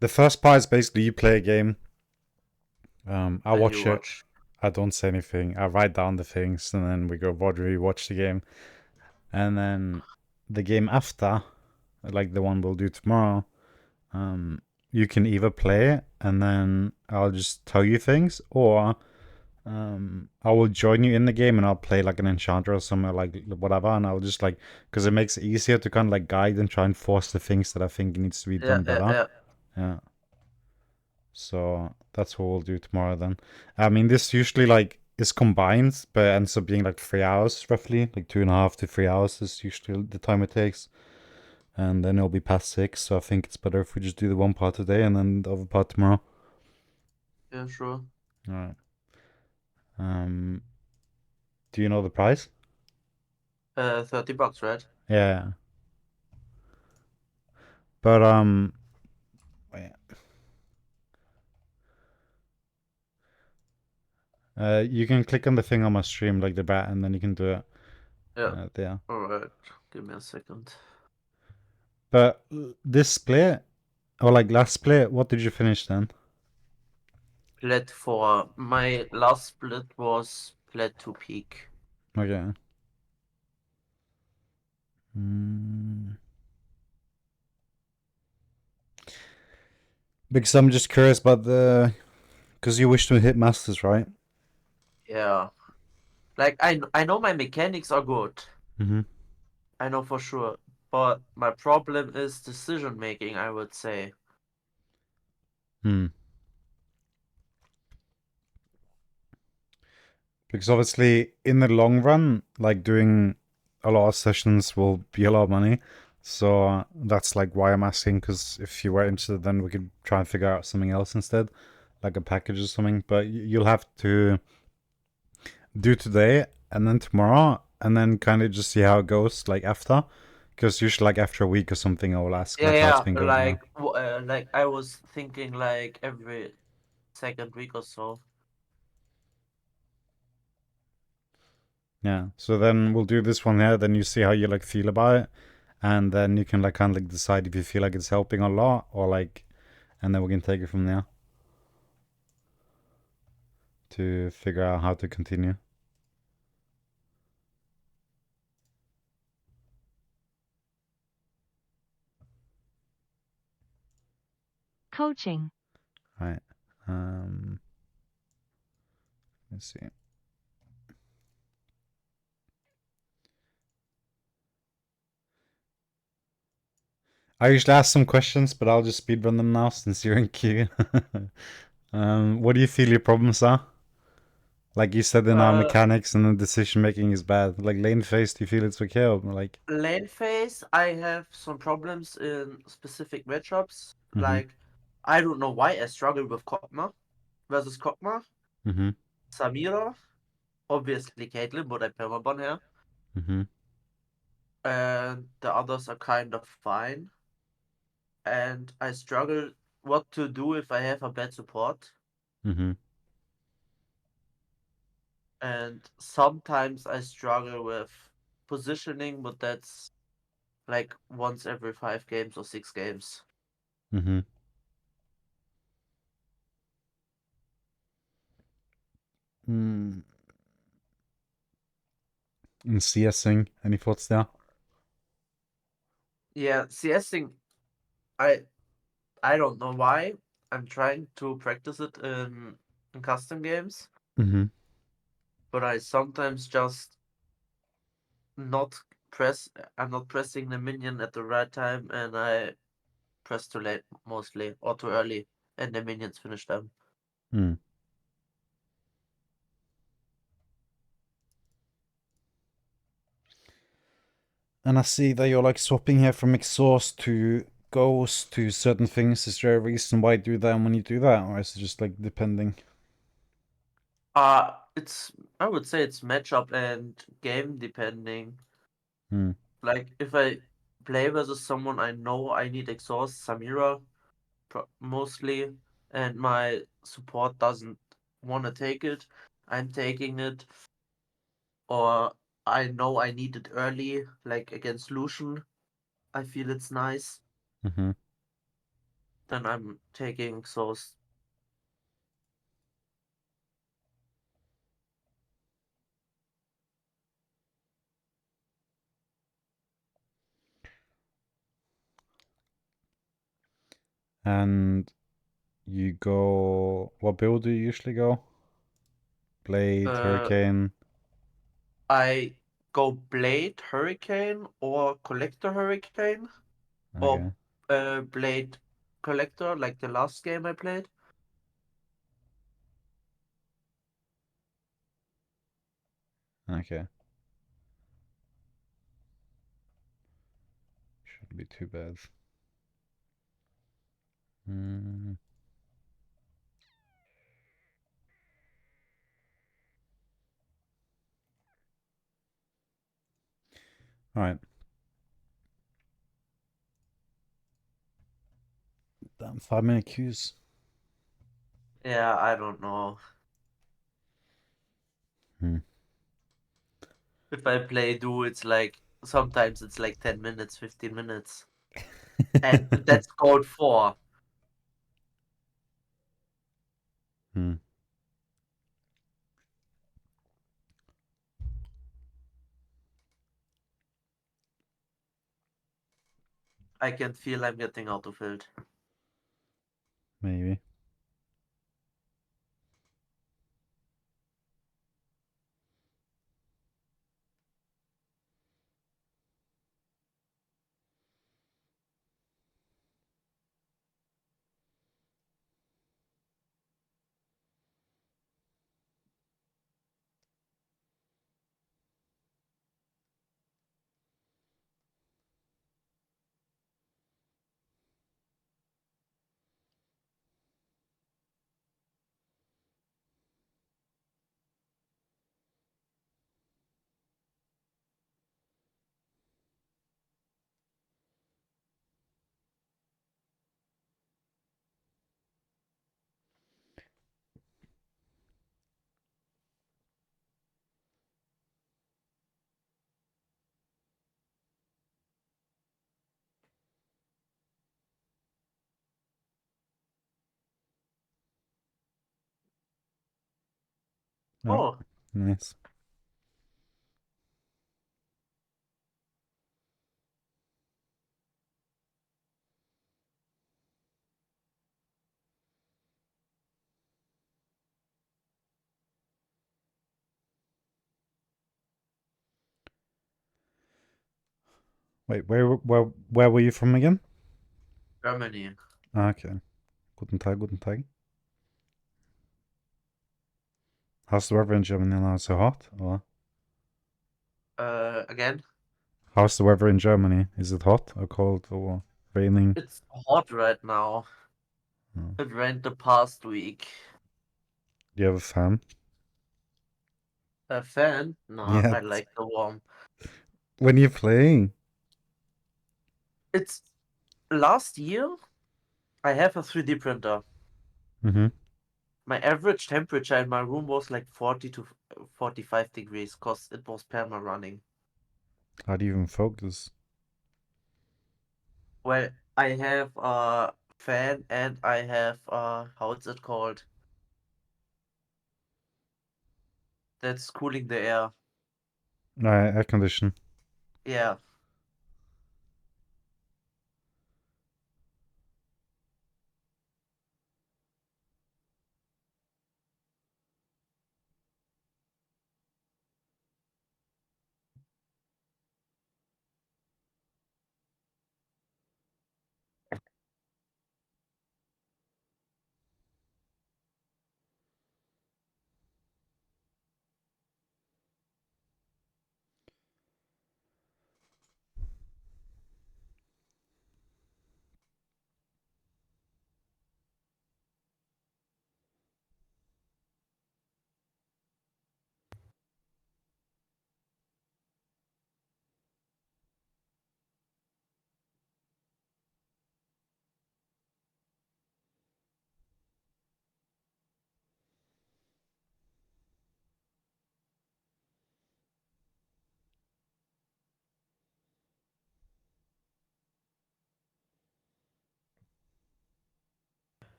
The first part is basically you play a game. I And watch you it. watch. I don't say anything. I write down the things, and then we go watch the game, and then the game after, like the one we'll do tomorrow. You can either play it, and then I'll just tell you things, or I will join you in the game and I'll play like an enchanter or something like whatever, and I'll just like because it makes it easier to kind of like guide and try and force the things that I think needs to be Yeah, done yeah, better. yeah. Yeah. So that's what we'll do tomorrow then. I mean, this usually like is combined, but it ends up being like 3 hours roughly, like 2.5 to 3 hours is usually the time it takes, and then it'll be past 6. So I think it's better if we just do the one part today and then the other part tomorrow. Yeah, sure. All right. Do you know the price? $30, right? Yeah. But wait. You can click on the thing on my stream, like the bat, and then you can do it Yeah. there. Alright. Give me a second. But this split, or like last split, what did you finish then? Plat 4. My last split was Plat 2 peak. Okay. Mm. Because I'm just curious about the, because you wish to hit masters, right? Yeah. Like, I know my mechanics are good. Mm-hmm. I know for sure. But my problem is decision making, I would say. Hmm. Because obviously, in the long run, like doing a lot of sessions will be a lot of money. So that's like why I'm asking. Because if you were interested, then we could try and figure out something else instead, like a package or something. But you'll have to do today and then tomorrow, and then kind of just see how it goes, like after. Because usually, like after a week or something, I will ask Yeah, like how it's yeah. been going. Yeah. Like I was thinking like every second week or so. Yeah. So then we'll do this one here. Then you see how you like feel about it, and then you can like kind of like decide if you feel like it's helping a lot or like, and then we can take it from there to figure out how to continue. Coaching. Right. Let's see. I usually ask some questions, but I'll just speedrun them now since you're in queue. What do you feel your problems are? Like you said in our Uh, mechanics and the decision making is bad. Like lane phase, do you feel it's okay? Or like, Lane phase, I have some problems in specific matchups. mm-hmm, Like, I don't know why I struggle with Kog'Maw versus Kog'Maw, mm-hmm, Samira, obviously Caitlyn, but I permaban here, mm-hmm, and the others are kind of fine. And I struggle what to do if I have a bad support. mm-hmm, And sometimes I struggle with positioning, but that's like once every 5 games or 6 games. mm-hmm. Mm. And CSing, any thoughts there? Yeah, CSing, I I don't know why. I'm trying to practice it in custom games, Mm-hmm, but I sometimes just not press. I'm not pressing the minion at the right time, and I press too late mostly or too early, and the minions finish them. mm. And I see that you're like swapping here from exhaust to ghost to certain things. Is there a reason why you do that when you do that, or is it just like depending? It's I would say it's matchup and game depending. Hmm. Like if I play versus someone I know I need exhaust, Samira mostly, and my support doesn't want to take it, I'm taking it, or I know I need it early, like against Lucian. I feel it's nice. Mm-hmm. then I'm taking exhaust. And you go. What build do you usually go? Blade, Hurricane. I go Blade Hurricane or Collector Hurricane or Okay. Blade Collector, like the last game I played. Okay. Shouldn't be too bad. Mm. All right. Damn, 5-minute queues. Yeah, I don't know. If I play Do, it's like sometimes it's like 10 minutes, 15 minutes. And that's code 4. Hmm. I can feel I'm getting out of it. Maybe. Oh, Oh, nice. Wait, where were you from again? Germany. Ah, okay. Guten Tag, guten Tag. How's the weather in Germany now? Is it hot? Or Again, how's the weather in Germany? Is it hot or cold or raining? it's hot right now. Oh. It rained the past week. Do you have a fan? A fan? No, Yeah. I like the warm. When you're playing. It's last year I have a 3D printer. Mm-hmm. My average temperature in my room was like 40 to 45 degrees because it was perma running. How do you even focus? Well, I have a fan and I have how is it called? That's cooling the air. Air condition. Yeah.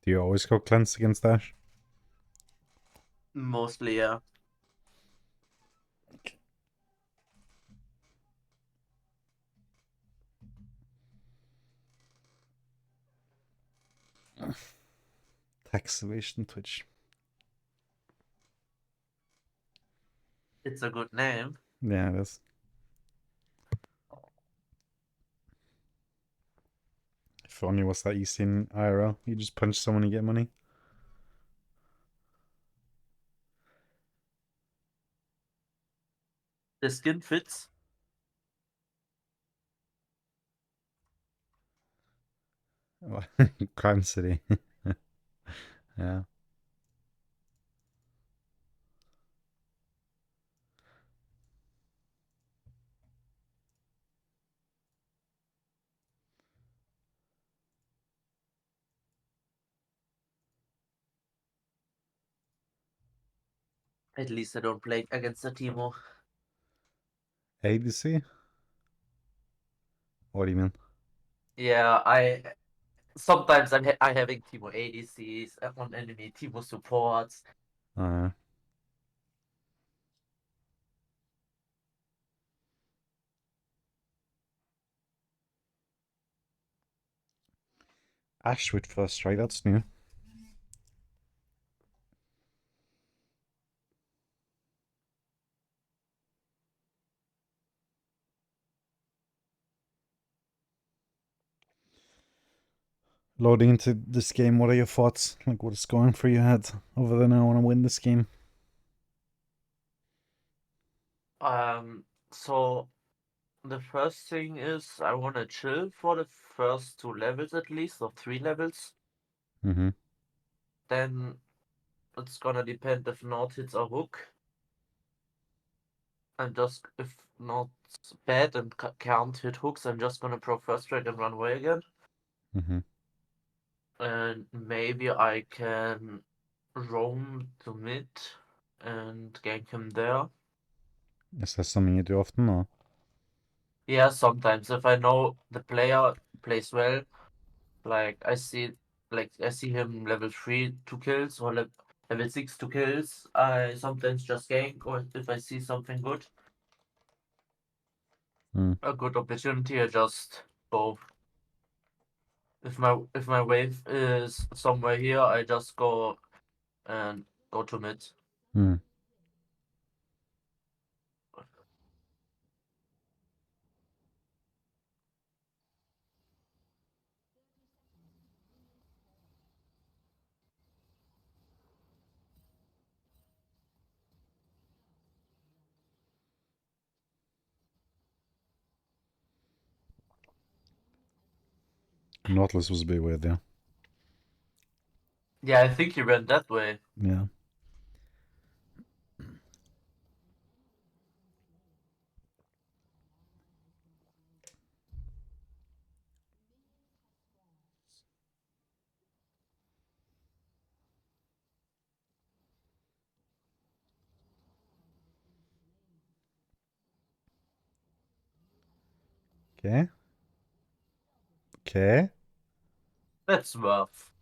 Do you always go cleanse against Dash? Mostly, yeah. Tax evasion Twitch. It's a good name. Yeah, it is. If only it was that easy in IRL. You just punch someone and get money. The skin fits. Crime City. Yeah. At least I don't play against a Timo. ADC? What do you mean? Yeah, sometimes I having Timo ADCs on enemy Timo supports. Uh, Ash with first strike, that's new. Loading into this game, what are your thoughts? Like, what is going through your head other than I want to win this game? So the first thing is I wanna chill for the first 2 levels at least, or 3 levels. Mm-hmm. Then it's gonna depend if Nord hits a hook. And just if Nord's bad and can't hit hooks, I'm just gonna pro first trade and run away again. Mm-hmm. And maybe I can roam to mid and gank him there. Is that something you do often, or? Yeah, sometimes if I know the player plays well, like I see him level 3 2 kills or level 6 2 kills, I sometimes just gank, or if I see something good, Mm. a good opportunity, I just go. If my wave is somewhere here, I just go and go to mid. Mm. Nautilus was a bit weird there. Yeah, I think he ran that way. Yeah. Okay. Okay. That's rough.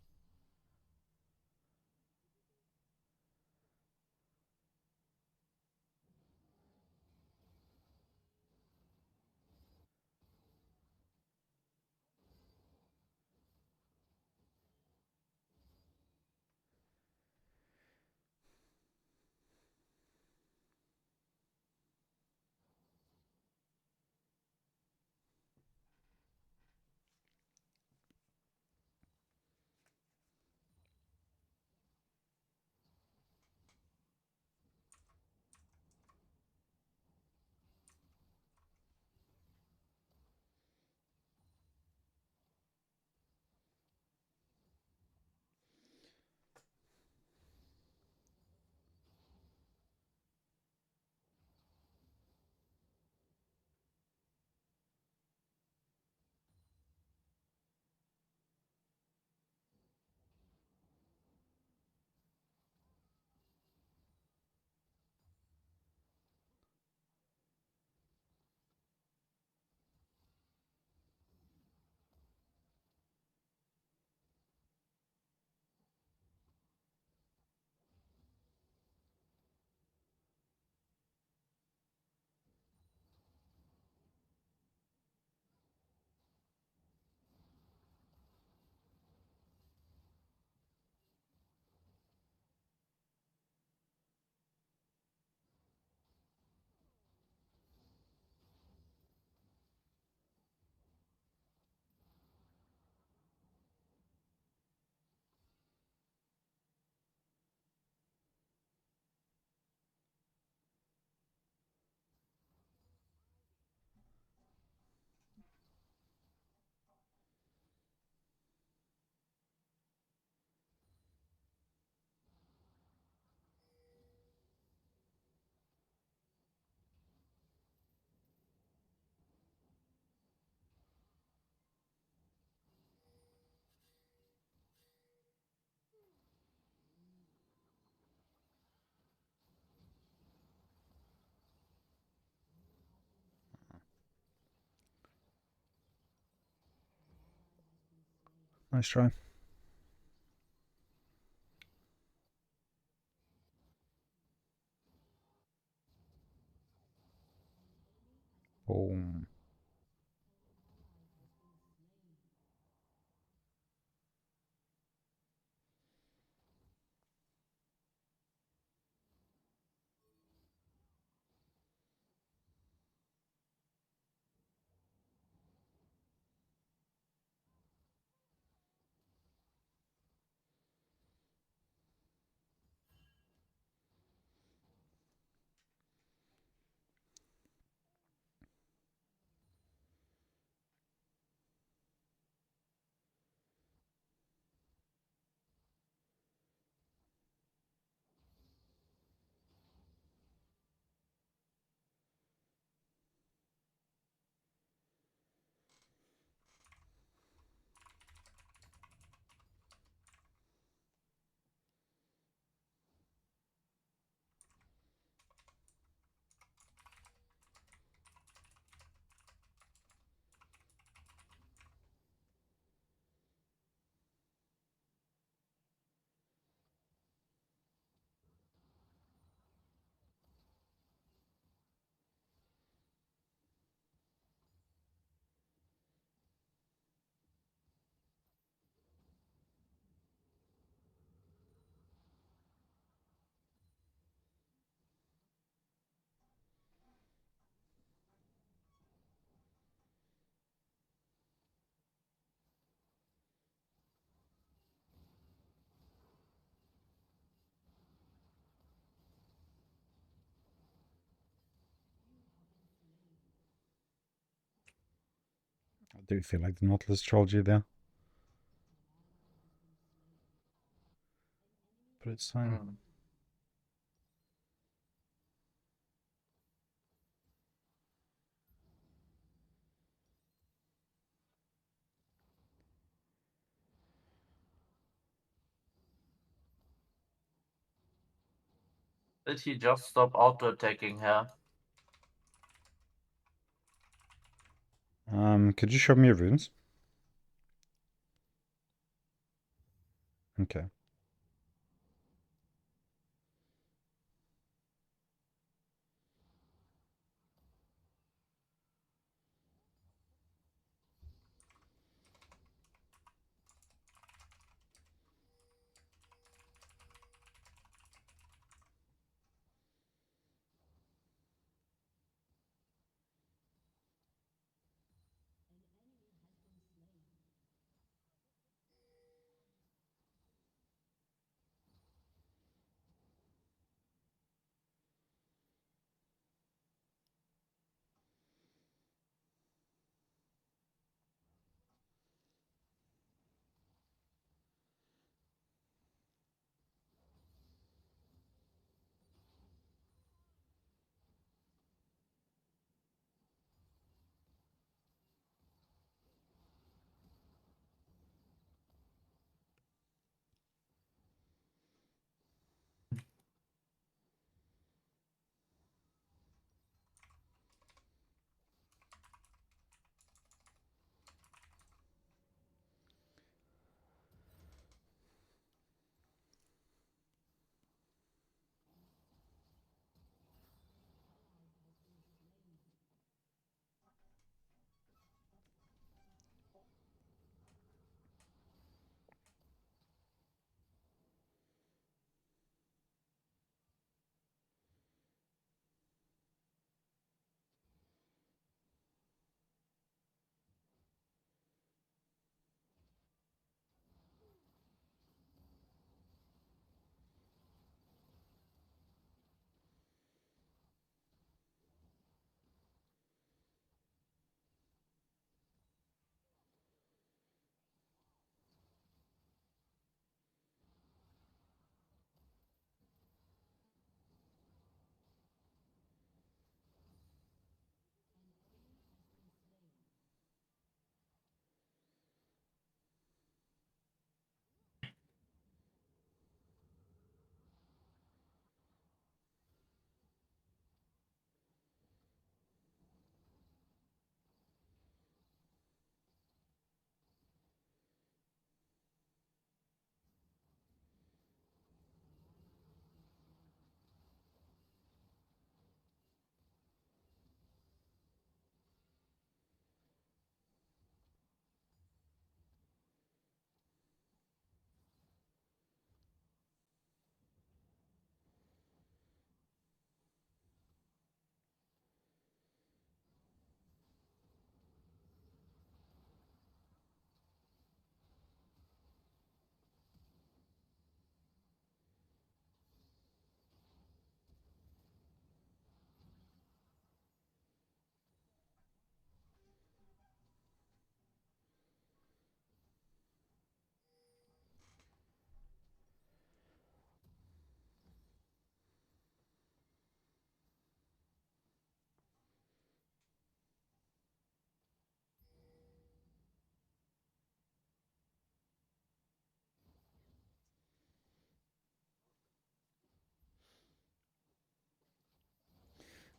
Nice try. Boom. I do feel like the Nautilus trolled you there. But it's fine. Did he just stop auto-attacking her? Could you show me your runes? Okay.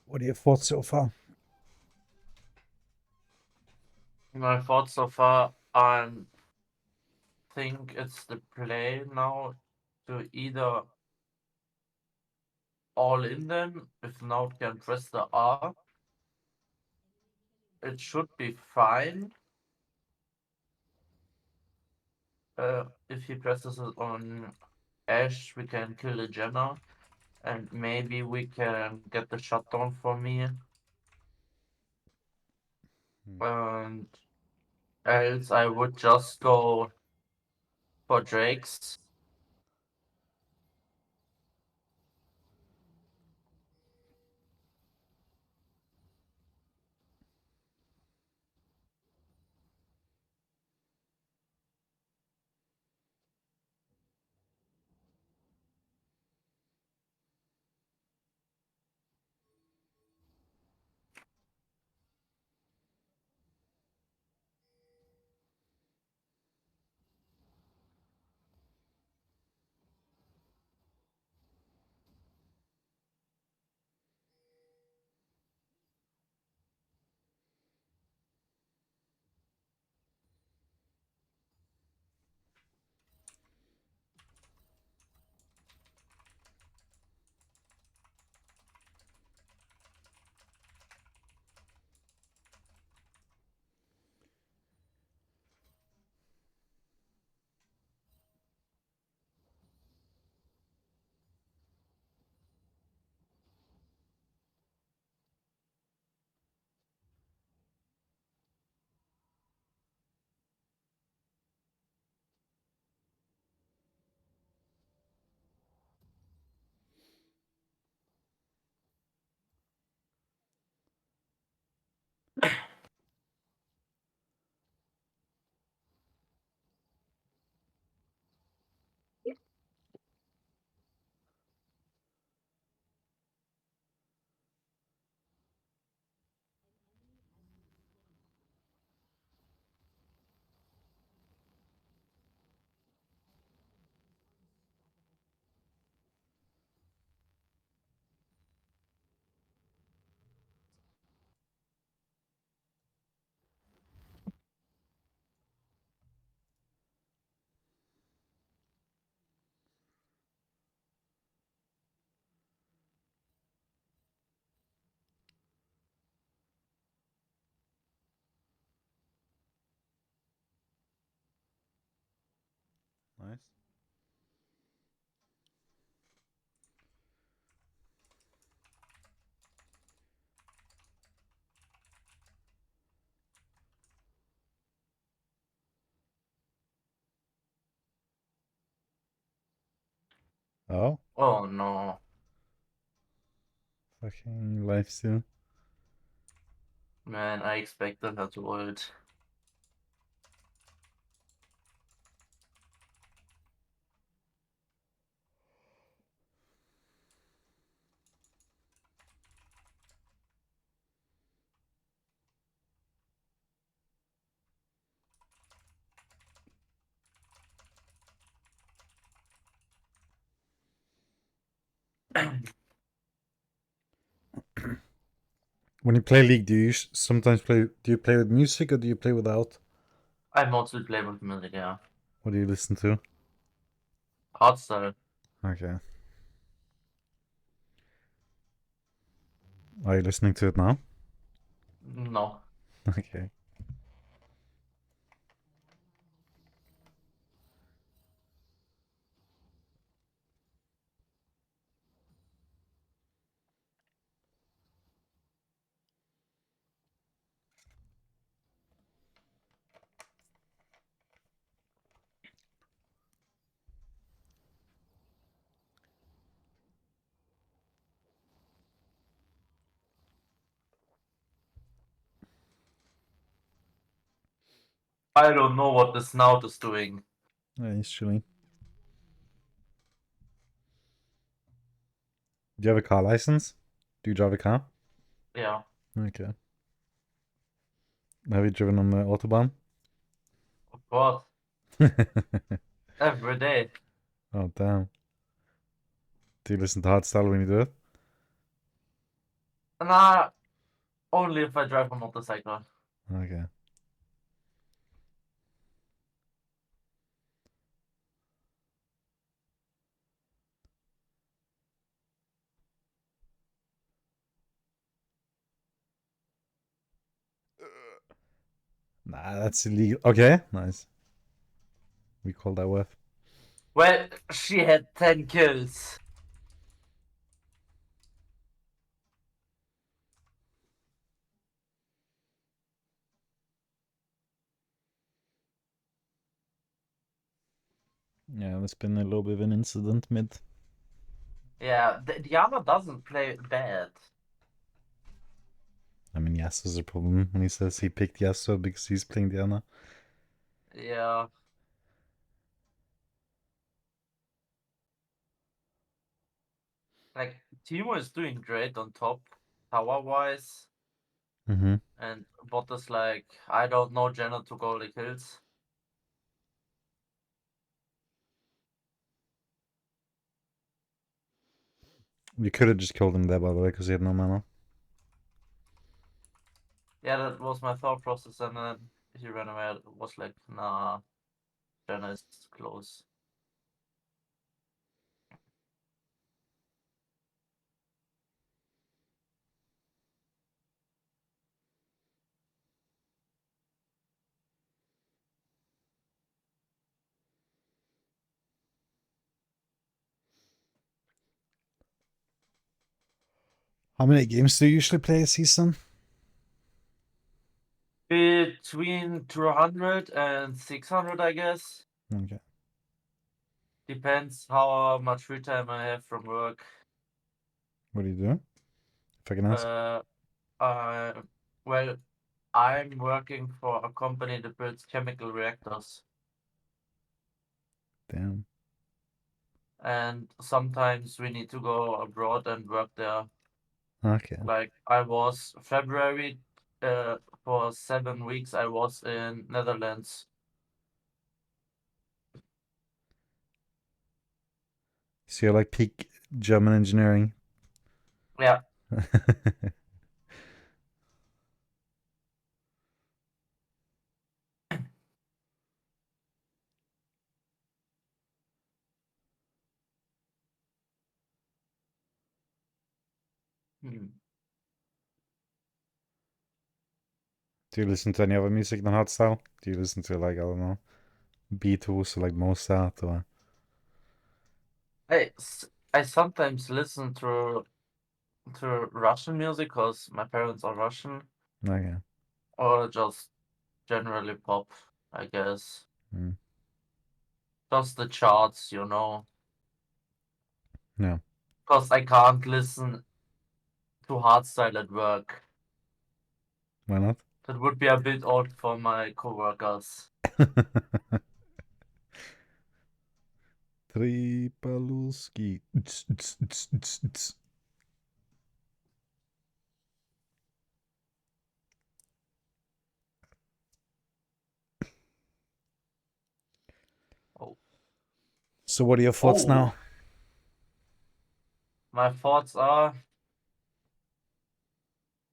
What are your thoughts so far? My thoughts so far, I think it's the play now to either all in them, if not can press the R. It should be fine. If he presses it on Ash, we can kill the Jenna, and maybe we can get the shutdown for me. And else I would just go for Drake's. Nice. Oh, Oh no. fucking life steal. Man, I expected her to ult. When you play League, do you sometimes play? Do you play with music or do you play without? I mostly play with music, yeah. What do you listen to? Hardstyle. Okay. Are you listening to it now? No. Okay. I don't know what the snout is doing. Yeah, he's chilling. Do you have a car license? Do you drive a car? Yeah. Okay. Have you driven on the autobahn? Of course. Every day. Oh, damn. Do you listen to hardstyle when you do it? Nah, only if I drive a motorcycle. Okay. Nah, that's illegal. Okay, nice. We call that worth. Well, she had 10 kills. Yeah, there's been a little bit of an incident mid. Yeah, Diana doesn't play bad. I mean, Yasuo's a problem when he says he picked Yasuo because he's playing Diana. Yeah. Like, Timo is doing great on top, tower-wise. Mm-hmm. And bot is like, I don't know Jenna to go the kills. You could have just killed him there, by the way, because he had no mana. Yeah, that was my thought process, and then he ran away. It was like, nah, Jenna is close. How many games do you usually play a season? Between 200 and 600, I guess. Okay. Depends how much free time I have from work. What do you do? If I can ask. Uh, well, I'm working for a company that builds chemical reactors, Damn. and sometimes we need to go abroad and work there. Okay. Like I was February, for 7 weeks I was in Netherlands. So you're like peak German engineering. Yeah. Hmm. Do you listen to any other music than hardstyle? Do you listen to like, I don't know, Beatles or like Mozart or? I sometimes listen to Russian music because my parents are Russian, Okay. or just generally pop, I guess. Mm. Just the charts, you know. Yeah. Because I can't listen to hardstyle at work. Why not? That would be a bit odd for my coworkers. Tripaluski. Oh, So what are your thoughts oh, now? my thoughts are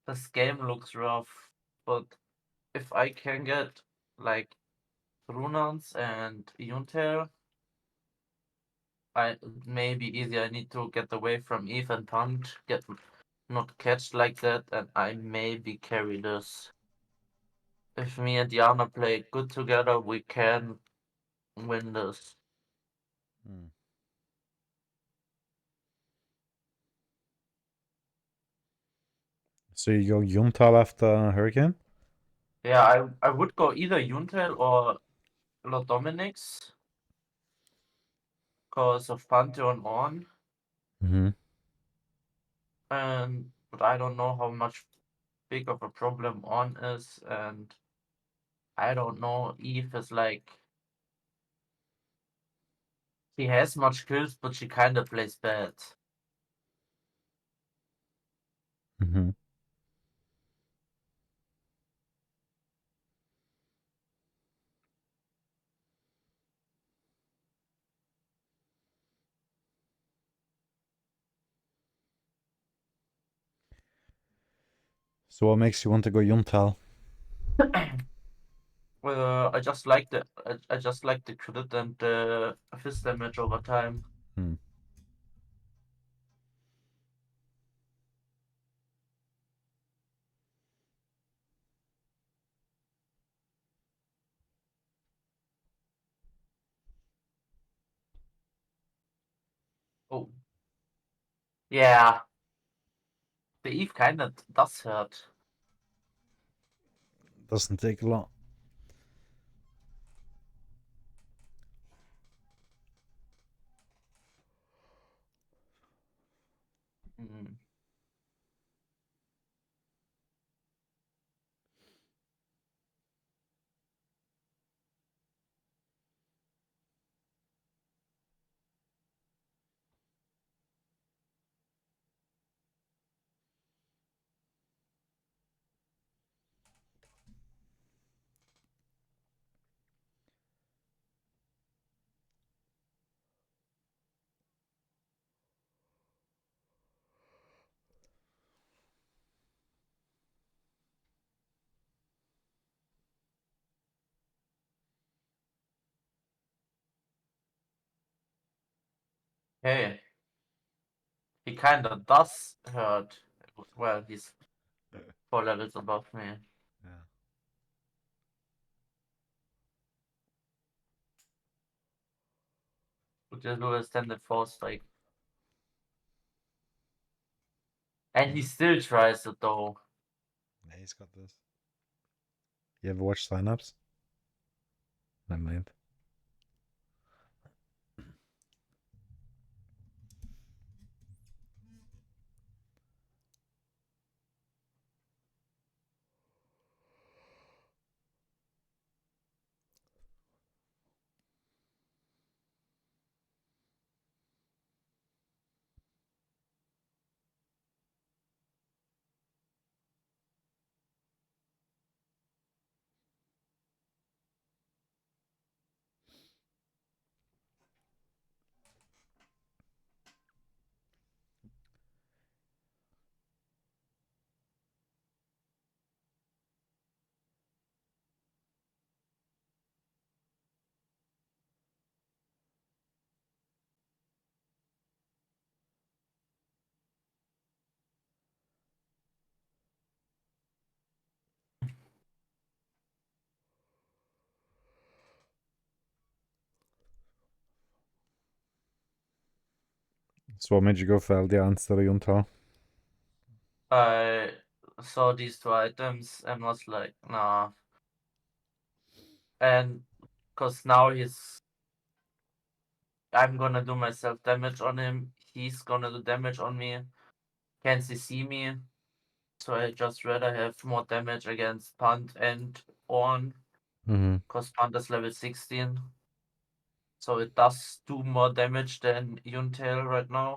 this game looks rough, but if I can get like Runans and Yunter, I maybe easy. I need to get away from Eve and Punch, get not catched like that, and I maybe carry this. If me and Diana play good together, we can win this. Hmm. So you go Yumtal after Hurricane? Yeah, I would go either Yuntel or Lord Dominic's because of Pantheon on, Mm-hmm. and but I don't know how much big of a problem on is, and I don't know Eve is like she has much kills, but she kind of plays bad. Mm-hmm. So what makes you want to go Yuntal? I just like I just like the crit and the fist damage over time. Hmm. Oh. Yeah. The Eve kinda does hurt. Doesn't take a lot. Mm. Hey, he kinda does hurt. Well, he's 4 levels above me. Yeah. With the lowest standard 4 strike. And he still tries it though. Yeah, he's got this. You ever watch Sign-Ups? Never mind. So what made you go for LDR instead of Yuntal? I saw these 2 items and was like, nah. And cause now I'm gonna do myself damage on him. He's gonna do damage on me. Can't see me? So I just rather have more damage against Punt and Orn. Mm-hmm. Cause Punt is level 16. So it does do more damage than Yuntail right now.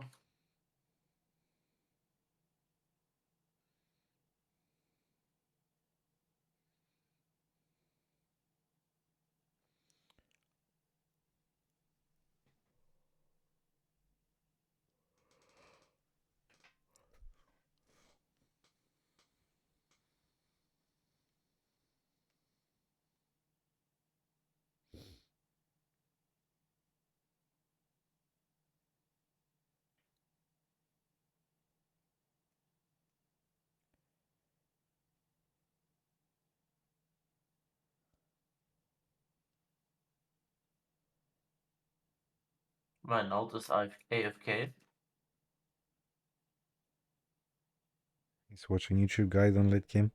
My note is AFK. He's watching YouTube guide on late game.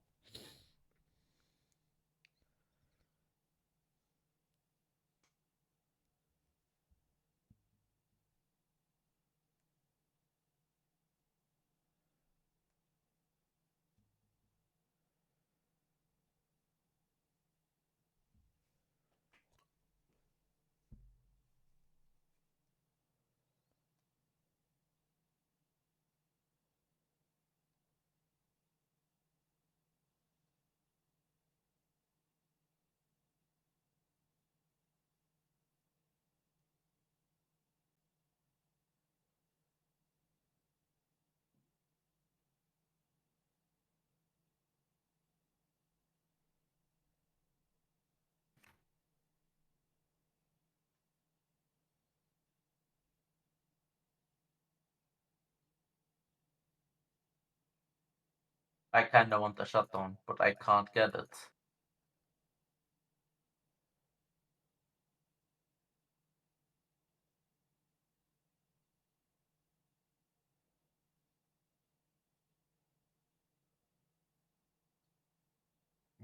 I kinda want the shutdown, but I can't get it.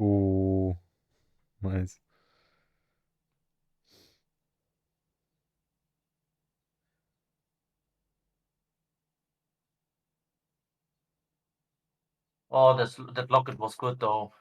Ooh, nice. Oh, that locket was good though.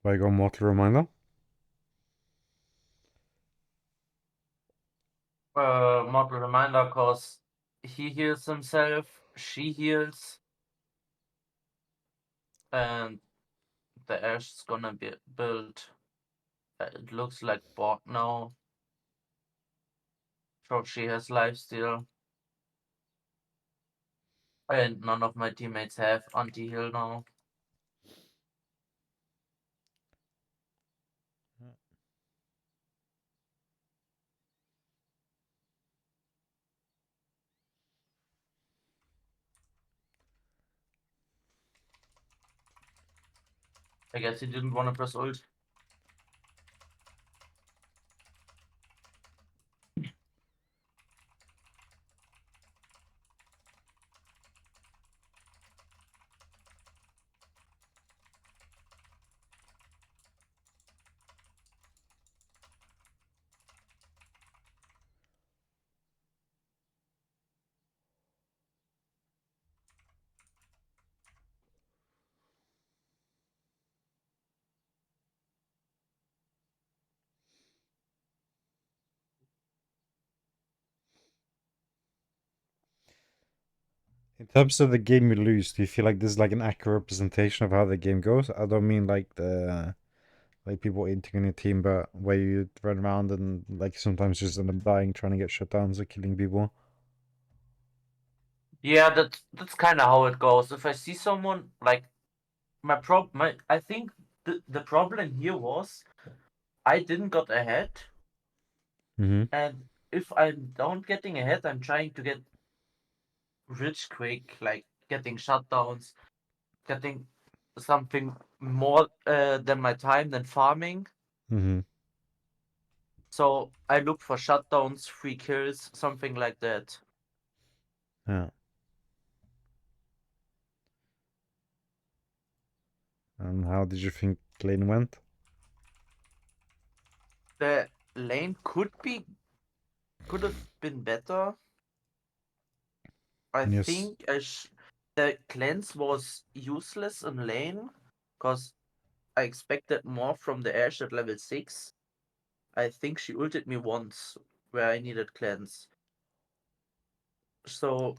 Why go mortal reminder? Model reminder, cause he heals himself, she heals, and the Ash is gonna be built. It looks like bot now. So she has lifesteal. And none of my teammates have anti-heal now. I guess he didn't want to press ult. In terms of the game you lose, do you feel like this is like an accurate representation of how the game goes? I don't mean like the like people inting on your team, but where you run around and like sometimes just end up dying trying to get shutdowns or killing people. Yeah, that's kind of how it goes. If I see someone like I think the problem here was I didn't got ahead, Mm-hmm. and if I'm don't getting ahead, I'm trying to get rich quick, like getting shutdowns, getting something more than my time than farming. Mm-hmm. So I look for shutdowns, free kills, something like that. Yeah. And how did you think lane went? The lane could have been better. I And yes. think the cleanse was useless in lane because I expected more from the Ashe at level 6. I think she ulted me once where I needed cleanse. So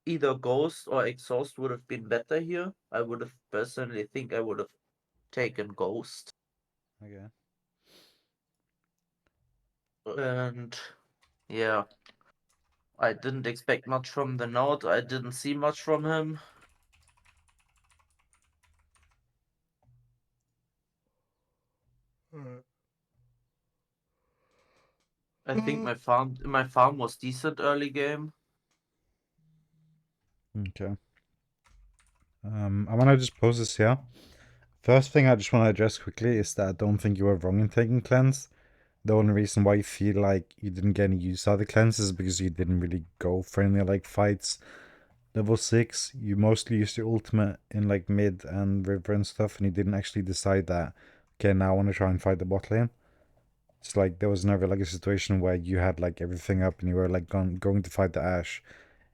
either Ghost or Exhaust would have been better here. I would have personally think I would have taken Ghost. Okay. And yeah, I didn't expect much from the Node. I didn't see much from him. I think my farm was decent early game. Okay. I want to just pose this here. First thing I just want to address quickly is that I don't think you were wrong in taking cleanse. The only reason why you feel like you didn't get any use out of the cleanse is because you didn't really go for any like fights. Level 6, you mostly used your ultimate in like mid and river and stuff, and you didn't actually decide that, okay, now I want to try and fight the bot lane. It's like there was never like a situation where you had like everything up and you were like going to fight the Ashe,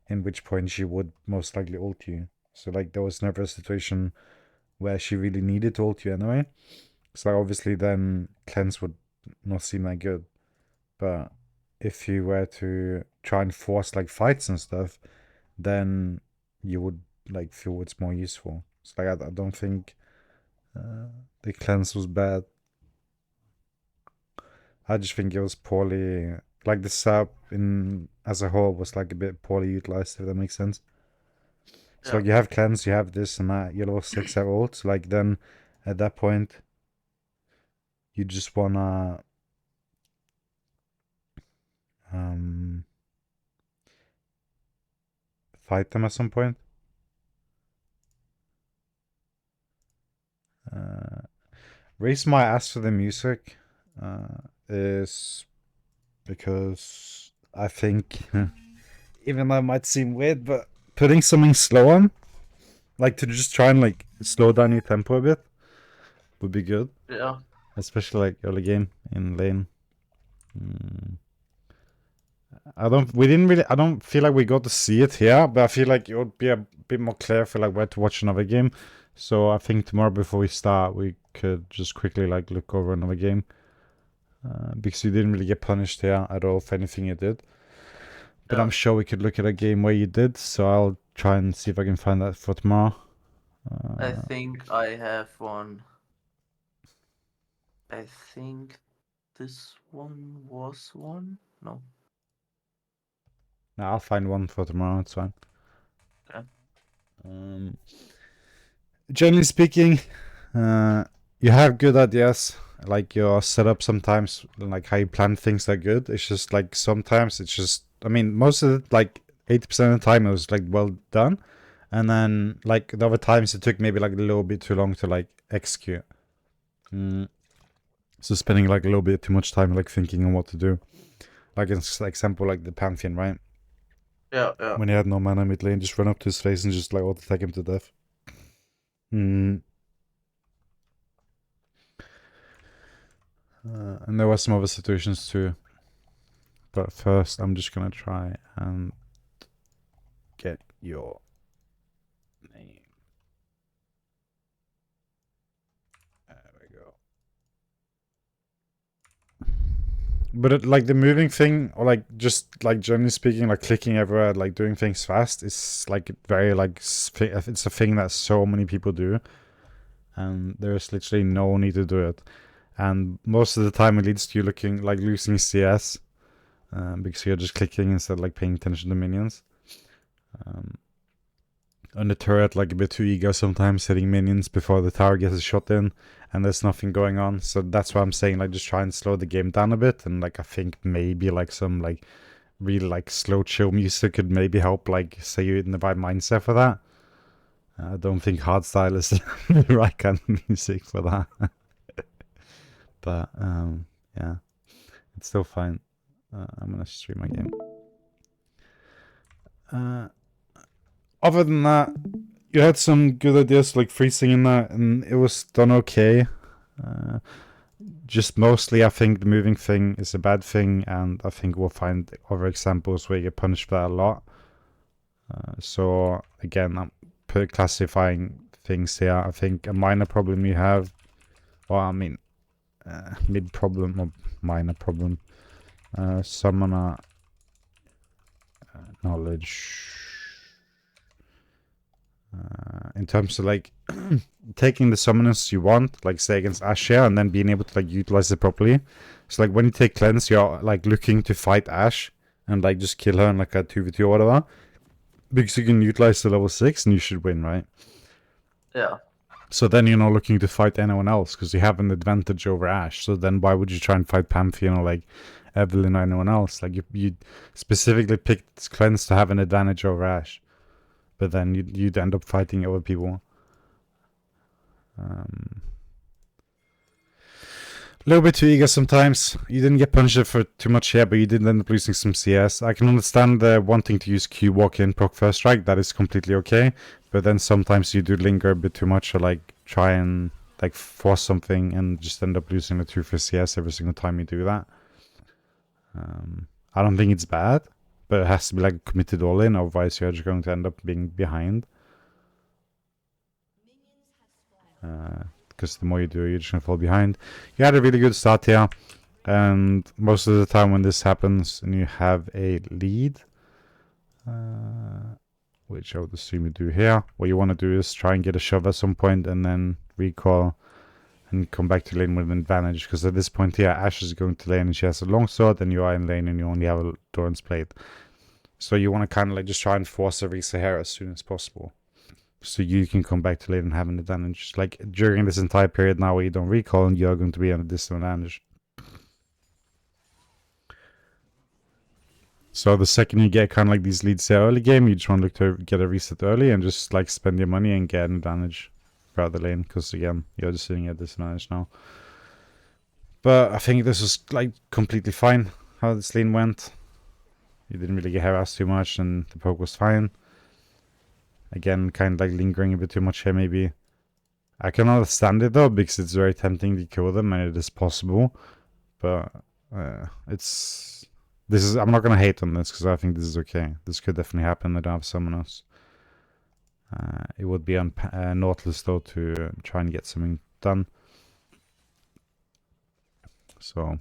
in which point she would most likely ult you. So like there was never a situation where she really needed to ult you anyway. So like, obviously then cleanse would not seem that good. But if you were to try and force like fights and stuff, then you would like feel it's more useful. So like I don't think the cleanse was bad. I just think it was poorly, like the setup in as a whole was like a bit poorly utilized, if that makes sense. So Yeah. like you have cleanse, you have this and that, you level 6 at ult, so like then at that point you just wanna fight them at some point. Reason why I asked for the music is because I think, even though it might seem weird, but putting something slow on, like to just try and like slow down your tempo a bit, would be good. Yeah. Especially like early game in lane. I don't feel like we got to see it here, but I feel like it would be a bit more clear for like where to watch another game. So I think tomorrow before we start, we could just quickly like look over another game. Because you didn't really get punished here at all for anything you did. But Yeah. I'm sure we could look at a game where you did, so I'll try and see if I can find that for tomorrow. I think I have one. I think this one was one. No. I'll find one for tomorrow, it's fine. Yeah. Generally speaking, you have good ideas. Like your setup sometimes, like how you plan things are good. It's just like sometimes it's just, I mean, most of it, like 80% of the time, it was like well done. And then like the other times it took maybe like a little bit too long to like execute. So spending like a little bit too much time like thinking on what to do. Like in example, like the Pantheon, right? Yeah. Yeah. When he had no mana mid lane, just run up to his face and just like auto attack him to death. And there were some other situations too. But first, I'm just gonna try and get your name. There we go. But like the moving thing, or like just like generally speaking, like clicking everywhere, like doing things fast, is like very like it's a thing that so many people do, and there's literally no need to do it. And most of the time, it leads to you looking like losing CS because you're just clicking instead of like paying attention to minions. On the turret, like a bit too eager sometimes, hitting minions before the tower gets a shot in, and there's nothing going on. So that's why I'm saying like just try and slow the game down a bit, and like I think maybe like some like really like slow chill music could maybe help like say you're in the right mindset for that. I don't think hardstyle is the right kind of music for that. But yeah, it's still fine. I'm gonna stream my game. Other than that, you had some good ideas like freezing in that, and it was done okay. Just mostly, I think the moving thing is a bad thing, and I think we'll find other examples where you get punished for that a lot. So again, I'm classifying things here. I think a minor problem you have, well, I mean, mid problem or minor problem. Summoner knowledge. In terms of like taking the summoners you want, like say against Ashe, and then being able to like utilize it properly. So like when you take cleanse, you're like looking to fight Ashe and like just kill her in like a 2v2 or whatever, because you can utilize the level 6 and you should win, right? Yeah. So then you're not looking to fight anyone else because you have an advantage over Ashe. So then why would you try and fight Pantheon or like Evelyn or anyone else? Like you specifically picked cleanse to have an advantage over Ashe, but then you'd end up fighting other people. A little bit too eager sometimes. You didn't get punished for too much here, but you did end up losing some CS. I can understand wanting to use Q walk in proc first strike. That is completely okay. But then sometimes you do linger a bit too much, or like try and like force something and just end up losing the 2 for CS every single time you do that. I don't think it's bad, but it has to be like committed all in, otherwise you're just going to end up being behind. Because the more you do, you're just gonna fall behind. You had a really good start here, and most of the time when this happens and you have a lead, which I would assume you do here, what you want to do is try and get a shove at some point and then recall and come back to lane with an advantage. Because at this point here, Ashe is going to lane and she has a longsword, and you are in lane and you only have a Doran's Blade. So you want to kind of like just try and force a Risa here as soon as possible, so you can come back to lane and have an advantage. Like during this entire period now where you don't recall, and you're going to be on a disadvantage. So the second you get kind of like these leads there early game, you just want to look to get a reset early and just like spend your money and get an advantage throughout the lane. Because again, you're just sitting at disadvantage now. But I think this was like completely fine how this lane went. You didn't really get harassed too much, and the poke was fine. Again, kind of like lingering a bit too much here, maybe. I can understand it though, because it's very tempting to kill them, and it is possible. But I'm not gonna hate on this, because I think this is okay. This could definitely happen. I don't have summoners. It would be on Nautilus though to try and get something done. So,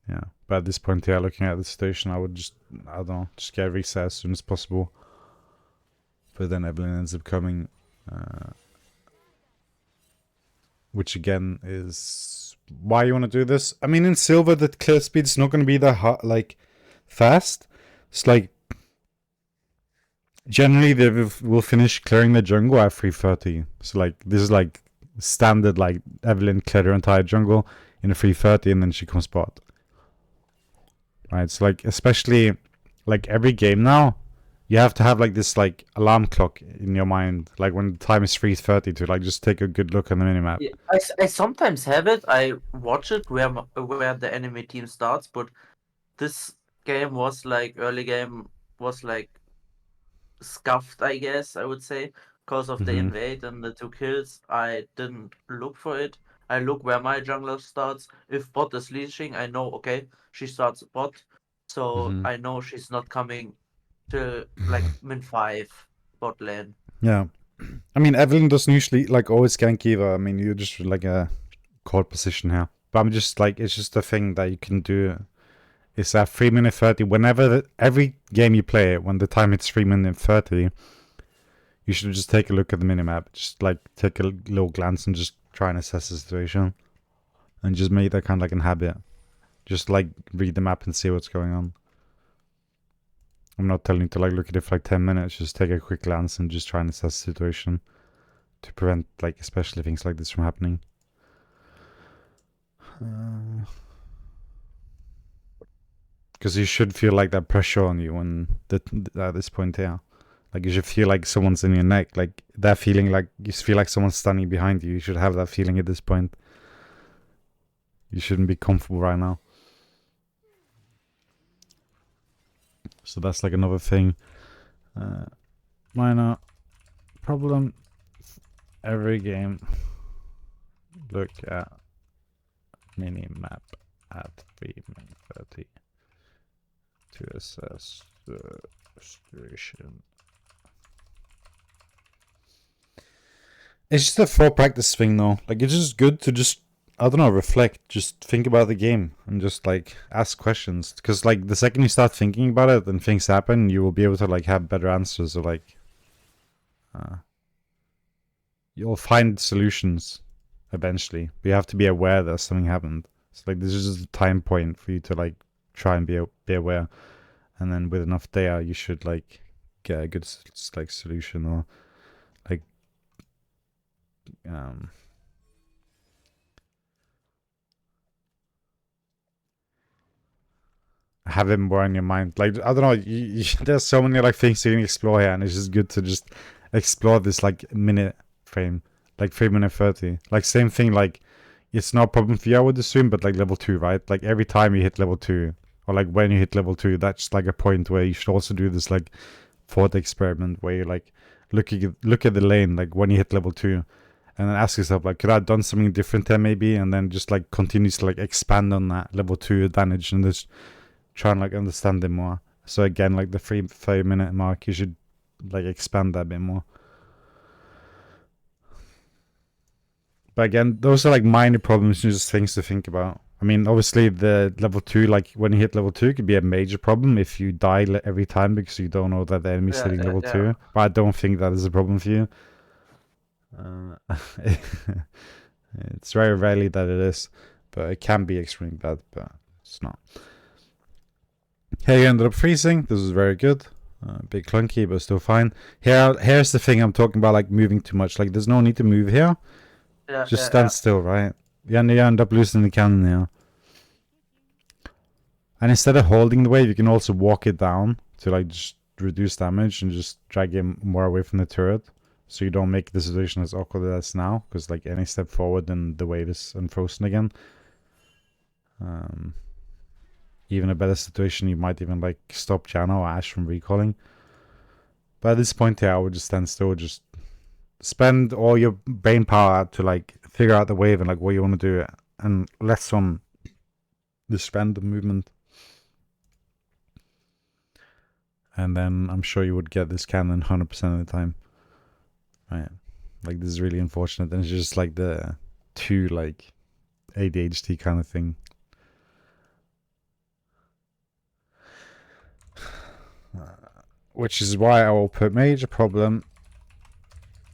yeah. But at this point here, looking at the situation, I would just, I don't know, just get a reset as soon as possible. But then Evelyn ends up coming, which again is why you want to do this. I mean, in silver, the clear speed is not going to be that hard, like fast. It's like generally they will finish clearing the jungle at 3:30. So like this is like standard, like Evelyn cleared her entire jungle in a 3:30, and then she comes spot. Right, so like especially like every game now, you have to have like this like alarm clock in your mind, like when the time is 3:30 to like just take a good look on the minimap. Yeah, I sometimes have it. I watch it where the enemy team starts, but this game was like early game was like scuffed, I guess I would say, because of the invade and the 2 kills. I didn't look for it. I look where my jungler starts. If bot is leashing, I know, okay, she starts bot, so I know she's not coming to like min 5 bot lane. Yeah, I mean Evelyn doesn't usually like always gank either. I mean, you're just like a court position here, but I'm just like, it's just a thing that you can do. It's at 3:30. Whenever every game you play, when the time hits 3:30, you should just take a look at the minimap. Just like take a little glance and just try and assess the situation, and just make that kind of like an habit. Just like read the map and see what's going on. I'm not telling you to like look at it for like 10 minutes. Just take a quick glance and just try and assess the situation to prevent like especially things like this from happening. Because you should feel like that pressure on you when at this point here. Like you should feel like someone's in your neck. Like that feeling, like you feel like someone's standing behind you. You should have that feeling at this point. You shouldn't be comfortable right now. So that's like another thing. Minor problem. Every game, look at mini map at 3:30 to assess the situation. It's just a full practice thing though. Like it's just good to just, I don't know, reflect, just think about the game and just like ask questions. Because like the second you start thinking about it and things happen, you will be able to like have better answers, or like you'll find solutions eventually. But you have to be aware that something happened. It's like this is just a time point for you to like try and be aware, and then with enough data, you should like get a good like solution, or like have it more in your mind. Like I don't know, there's so many like things you can explore here, and it's just good to just explore this like minute frame, like 3:30. Like same thing, like it's not a problem for you, I would assume, but like level 2, right? Like every time you hit level 2, or like when you hit level 2, that's like a point where you should also do this like thought experiment where you like look at the lane like when you hit level 2, and then ask yourself like, could I have done something different there maybe, and then just like continue to like expand on that level 2 advantage and just try and like understand it more. So again, like the 3:30 mark, you should like expand that a bit more. But again, those are like minor problems, just things to think about. I mean, obviously the level 2, like when you hit level 2, could be a major problem if you die every time because you don't know that the enemy's hitting level 2. But I don't think that is a problem for you. It's very rarely that it is, but it can be extremely bad, but it's not. Here you ended up freezing. This is very good. A bit clunky, but still fine. Here's the thing I'm talking about, like moving too much. Like there's no need to move here. Yeah, Just yeah, stand still, right? You end up losing the cannon here. And instead of holding the wave, you can also walk it down to like just reduce damage and just drag him more away from the turret. So you don't make the situation as awkward as now, because like any step forward and the wave is unfrozen again. Even a better situation, you might even like stop Janna or Ashe from recalling. But at this point here, I would just stand still, just spend all your brain power to like figure out the wave and like what you want to do, and less on the random movement. And then I'm sure you would get this cannon 100% of the time. Right. Like this is really unfortunate, and it's just like the two like ADHD kind of thing. Which is why I will put major problem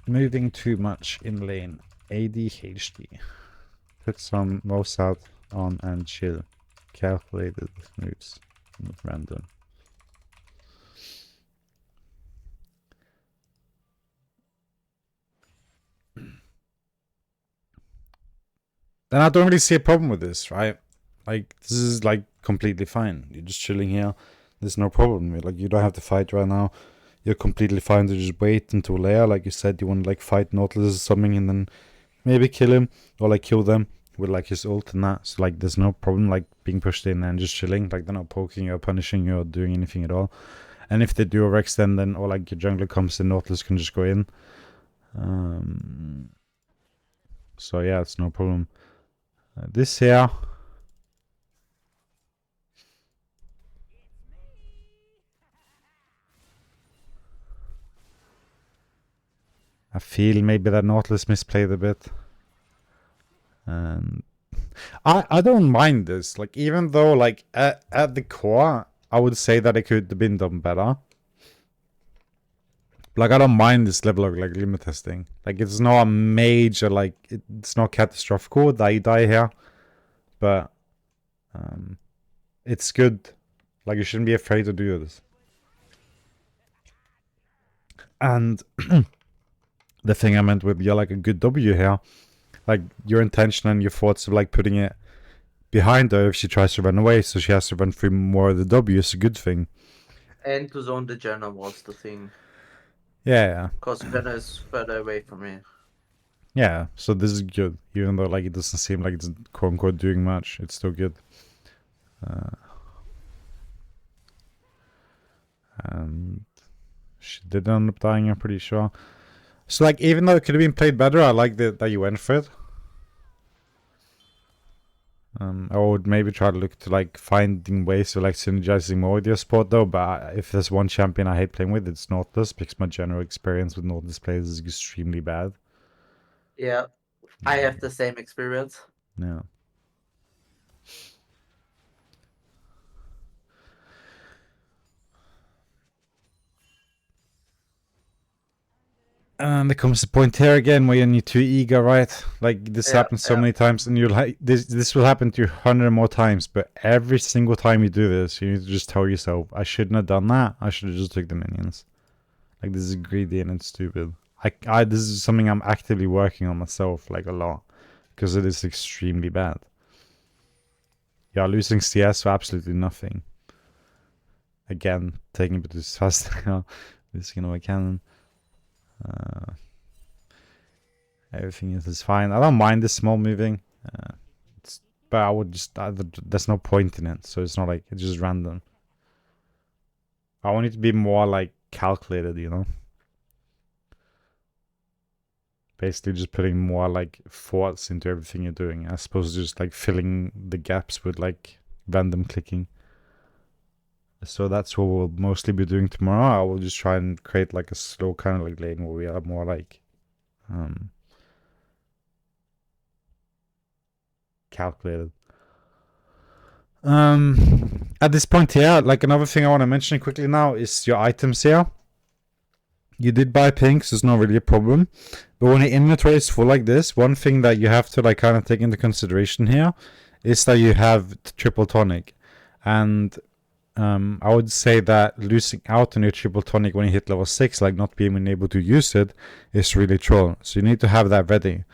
moving too much in lane. ADHD. Put some mouse out on and chill. Calculated moves, not random. Then I don't really see a problem with this, right? Like this is like completely fine. You're just chilling here. There's no problem. Like you don't have to fight right now. You're completely fine to just wait until later. Like you said, you want to like fight Nautilus or something, and then maybe kill him or like kill them with like his ult and that. So like there's no problem like being pushed in and just chilling. Like they're not poking you or punishing you or doing anything at all. And if they do overextend, then or like your jungler comes in, Nautilus can just go in. So yeah, it's no problem. This here. I feel maybe that Nautilus misplayed a bit. And I don't mind this. Like even though like at the core, I would say that it could have been done better. Like I don't mind this level of like limit testing. Like it's not a major like it's not catastrophic that you die here, but it's good. Like you shouldn't be afraid to do this. And the thing I meant with you're like a good W here, like your intention and your thoughts of like putting it behind her if she tries to run away, so she has to run through more of the W is a good thing. And to zone the Janna was the thing. Yeah. Because Janna is further away from me. Yeah, so this is good. Even though like it doesn't seem like it's quote unquote doing much, it's still good. And she did end up dying, I'm pretty sure. So like even though it could have been played better, I like that you went for it. I would maybe try to look to like finding ways of like synergizing more with your sport though, but if there's one champion I hate playing with, it's Nautilus, because my general experience with Nautilus players is extremely bad. Yeah, I have the same experience. Yeah. And there comes the point here again where you're too eager, right? Like this happens so many times, and you're like, this will happen to you 100 more times. But every single time you do this, you need to just tell yourself, I shouldn't have done that. I should have just took the minions. Like this is greedy and it's stupid. This is something I'm actively working on myself, like a lot, because it is extremely bad. Yeah, losing CS for absolutely nothing. Again, taking a bit too fast. Losing another cannon. Everything is fine. I don't mind this small moving, but I would just there's no point in it, so it's not like it's just random. I want it to be more like calculated, you know. Basically, just putting more like thoughts into everything you're doing, as opposed to just like filling the gaps with like random clicking. So that's what we'll mostly be doing tomorrow. I will just try and create like a slow kind of like lane where we are more like calculated. At this point here, like another thing I want to mention quickly now is your items here. You did buy pink, so it's not really a problem. But when your inventory is full like this, one thing that you have to like kind of take into consideration here is that you have triple tonic. And I would say that losing out on your triple tonic when you hit level 6, like not being able to use it, is really troll. So you need to have that ready.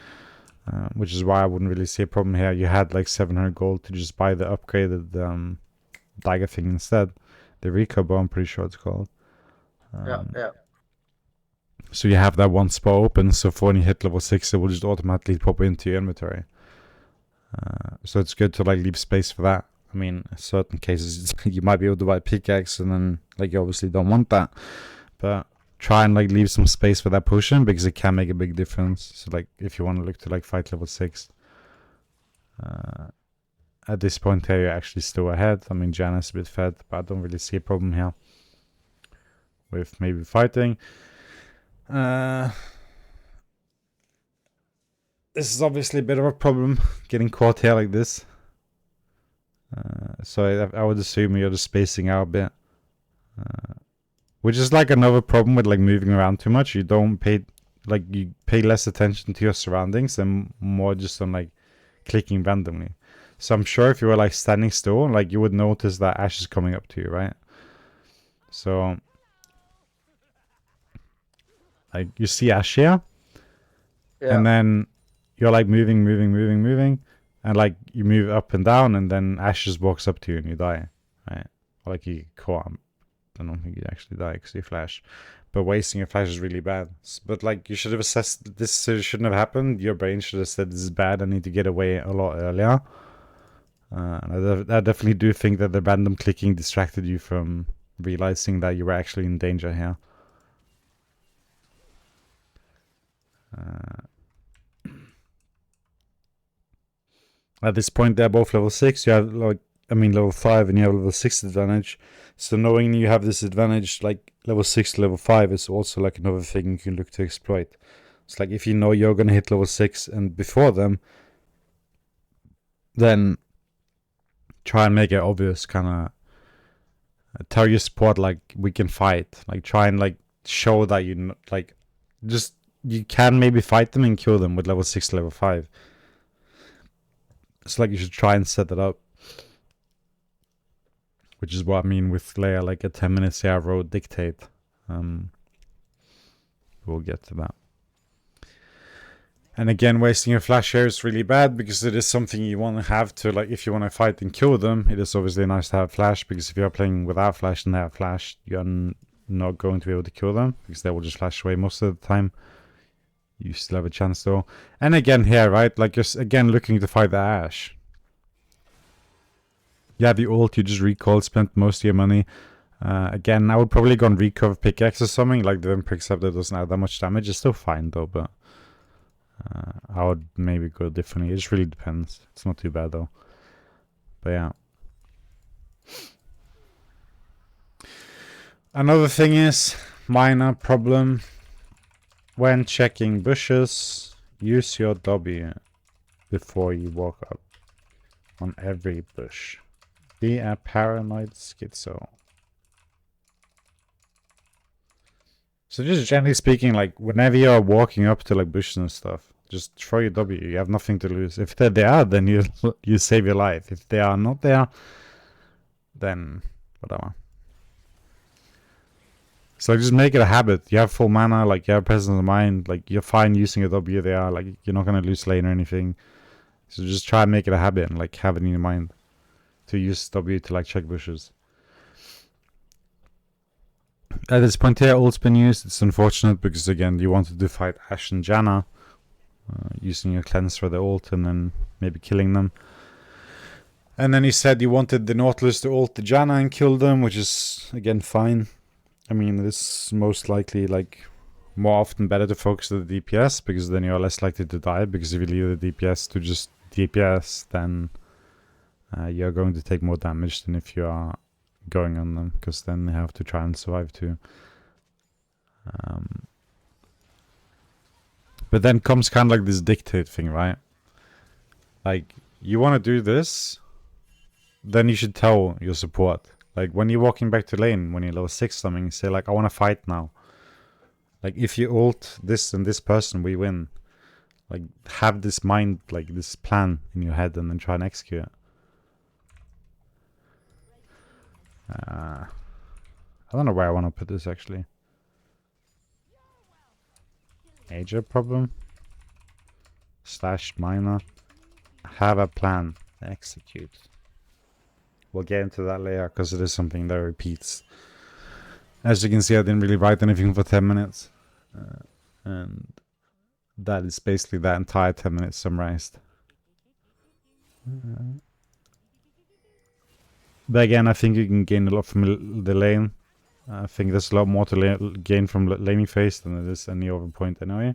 Which is why I wouldn't really see a problem here. You had like 700 gold to just buy the upgraded dagger thing instead. The Rico bow, I'm pretty sure it's called. Yeah. So you have that one spot open, so for when you hit level 6, it will just automatically pop into your inventory. So it's good to like leave space for that. I mean, in certain cases, you might be able to buy pickaxe, and then like you obviously don't want that. But try and like leave some space for that potion, because it can make a big difference. So like if you want to look to like fight level 6. At this point here, you're actually still ahead. I mean, Janna's a bit fed, but I don't really see a problem here with maybe fighting. This is obviously a bit of a problem, getting caught here like this. So I would assume you're just spacing out a bit. Which is like another problem with like moving around too much. You don't pay, like you pay less attention to your surroundings and more just on like clicking randomly. So I'm sure if you were like standing still, like you would notice that Ash is coming up to you, right? So like you see Ash here, and then you're like moving, and like you move up and down, and then Ash just walks up to you and you die, right? Or like you caught. I don't think you actually die because you flash, but wasting your flash is really bad. But like you should have assessed that this shouldn't have happened. Your brain should have said this is bad. I need to get away a lot earlier. And I definitely do think that the random clicking distracted you from realizing that you were actually in danger here. At this point, they're both level 6. You have level 5, and you have level 6 advantage. So knowing you have this advantage, like level 6 to level 5, is also like another thing you can look to exploit. It's like if you know you're gonna hit level 6 and before them, then try and make it obvious, kind of tell your support like we can fight. Like try and like show that you like just you can maybe fight them and kill them with level 6 to level 5. It's like you should try and set that up. Which is what I mean with Leia, like a 10 minutes here I wrote dictate. We'll get to that. And again, wasting a flash here is really bad because it is something you want to have to, like, if you want to fight and kill them, it is obviously nice to have flash, because if you're playing without flash and they have flash, you're not going to be able to kill them because they will just flash away most of the time. You still have a chance though. And again here, right, like you're again looking to fight the Ash. Yeah, the ult, you just recall, spent most of your money. Again, I would probably go and recover pickaxe or something, like the Vimprix that doesn't have that much damage. It's still fine though, but I would maybe go differently. It just really depends. It's not too bad though. But yeah. Another thing is, minor problem. When checking bushes, use your W before you walk up on every bush. Be a paranoid schizo. So just generally speaking, like whenever you're walking up to like bushes and stuff, just throw your W. You have nothing to lose. If they're there, then you save your life. If they are not there, then whatever. So just make it a habit. You have full mana, like you have presence of mind, like you're fine using a W there, like you're not gonna lose lane or anything. So just try and make it a habit and like have it in your mind to use W to like check bushes. At this point here, ult's been used. It's unfortunate because again, you wanted to fight Ashe and Janna, using your cleanse for the ult and then maybe killing them. And then he said you wanted the Nautilus to ult the Janna and kill them, which is again fine. I mean, it's most likely like more often better to focus on the DPS because then you're less likely to die. Because if you leave the DPS to just DPS, then you're going to take more damage than if you are going on them, because then they have to try and survive too. But then comes kind of like this dictate thing, right? Like, you want to do this, then you should tell your support. Like, when you're walking back to lane, when you're level 6 something, you say like, I want to fight now. Like, if you ult this and this person, we win. Like, have this mind, like, this plan in your head and then try and execute it. I don't know where I want to put this, actually. Major problem? / minor. Have a plan. Execute. We'll get into that later, because it is something that repeats. As you can see, I didn't really write anything for 10 minutes. And that is basically that entire 10 minutes summarized. But again, I think you can gain a lot from the lane. I think there's a lot more to gain from laning phase than there is any other point anyway.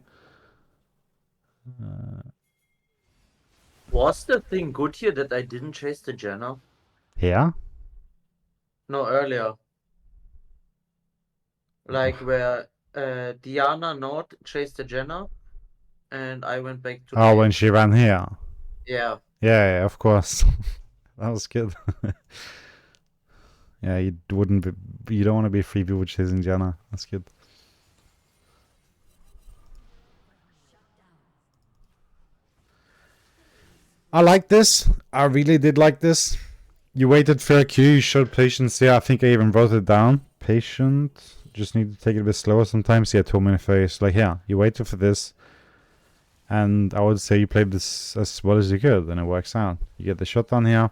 Was the thing good here that I didn't chase the Janna? Here? No, earlier. Like where Diana not chased the Janna, and I went back to. Oh, when she ran here? Yeah. Yeah, of course. That was good. Yeah, you don't want to be 3 people chasing Janna. That's good. I like this. I really did like this. You waited for a queue, you showed patience. Yeah, I think I even wrote it down. Patient. Just need to take it a bit slower sometimes. Yeah, 2-minute phase. Like, yeah, you waited for this. And I would say you played this as well as you could, and it works out. You get the shot down here,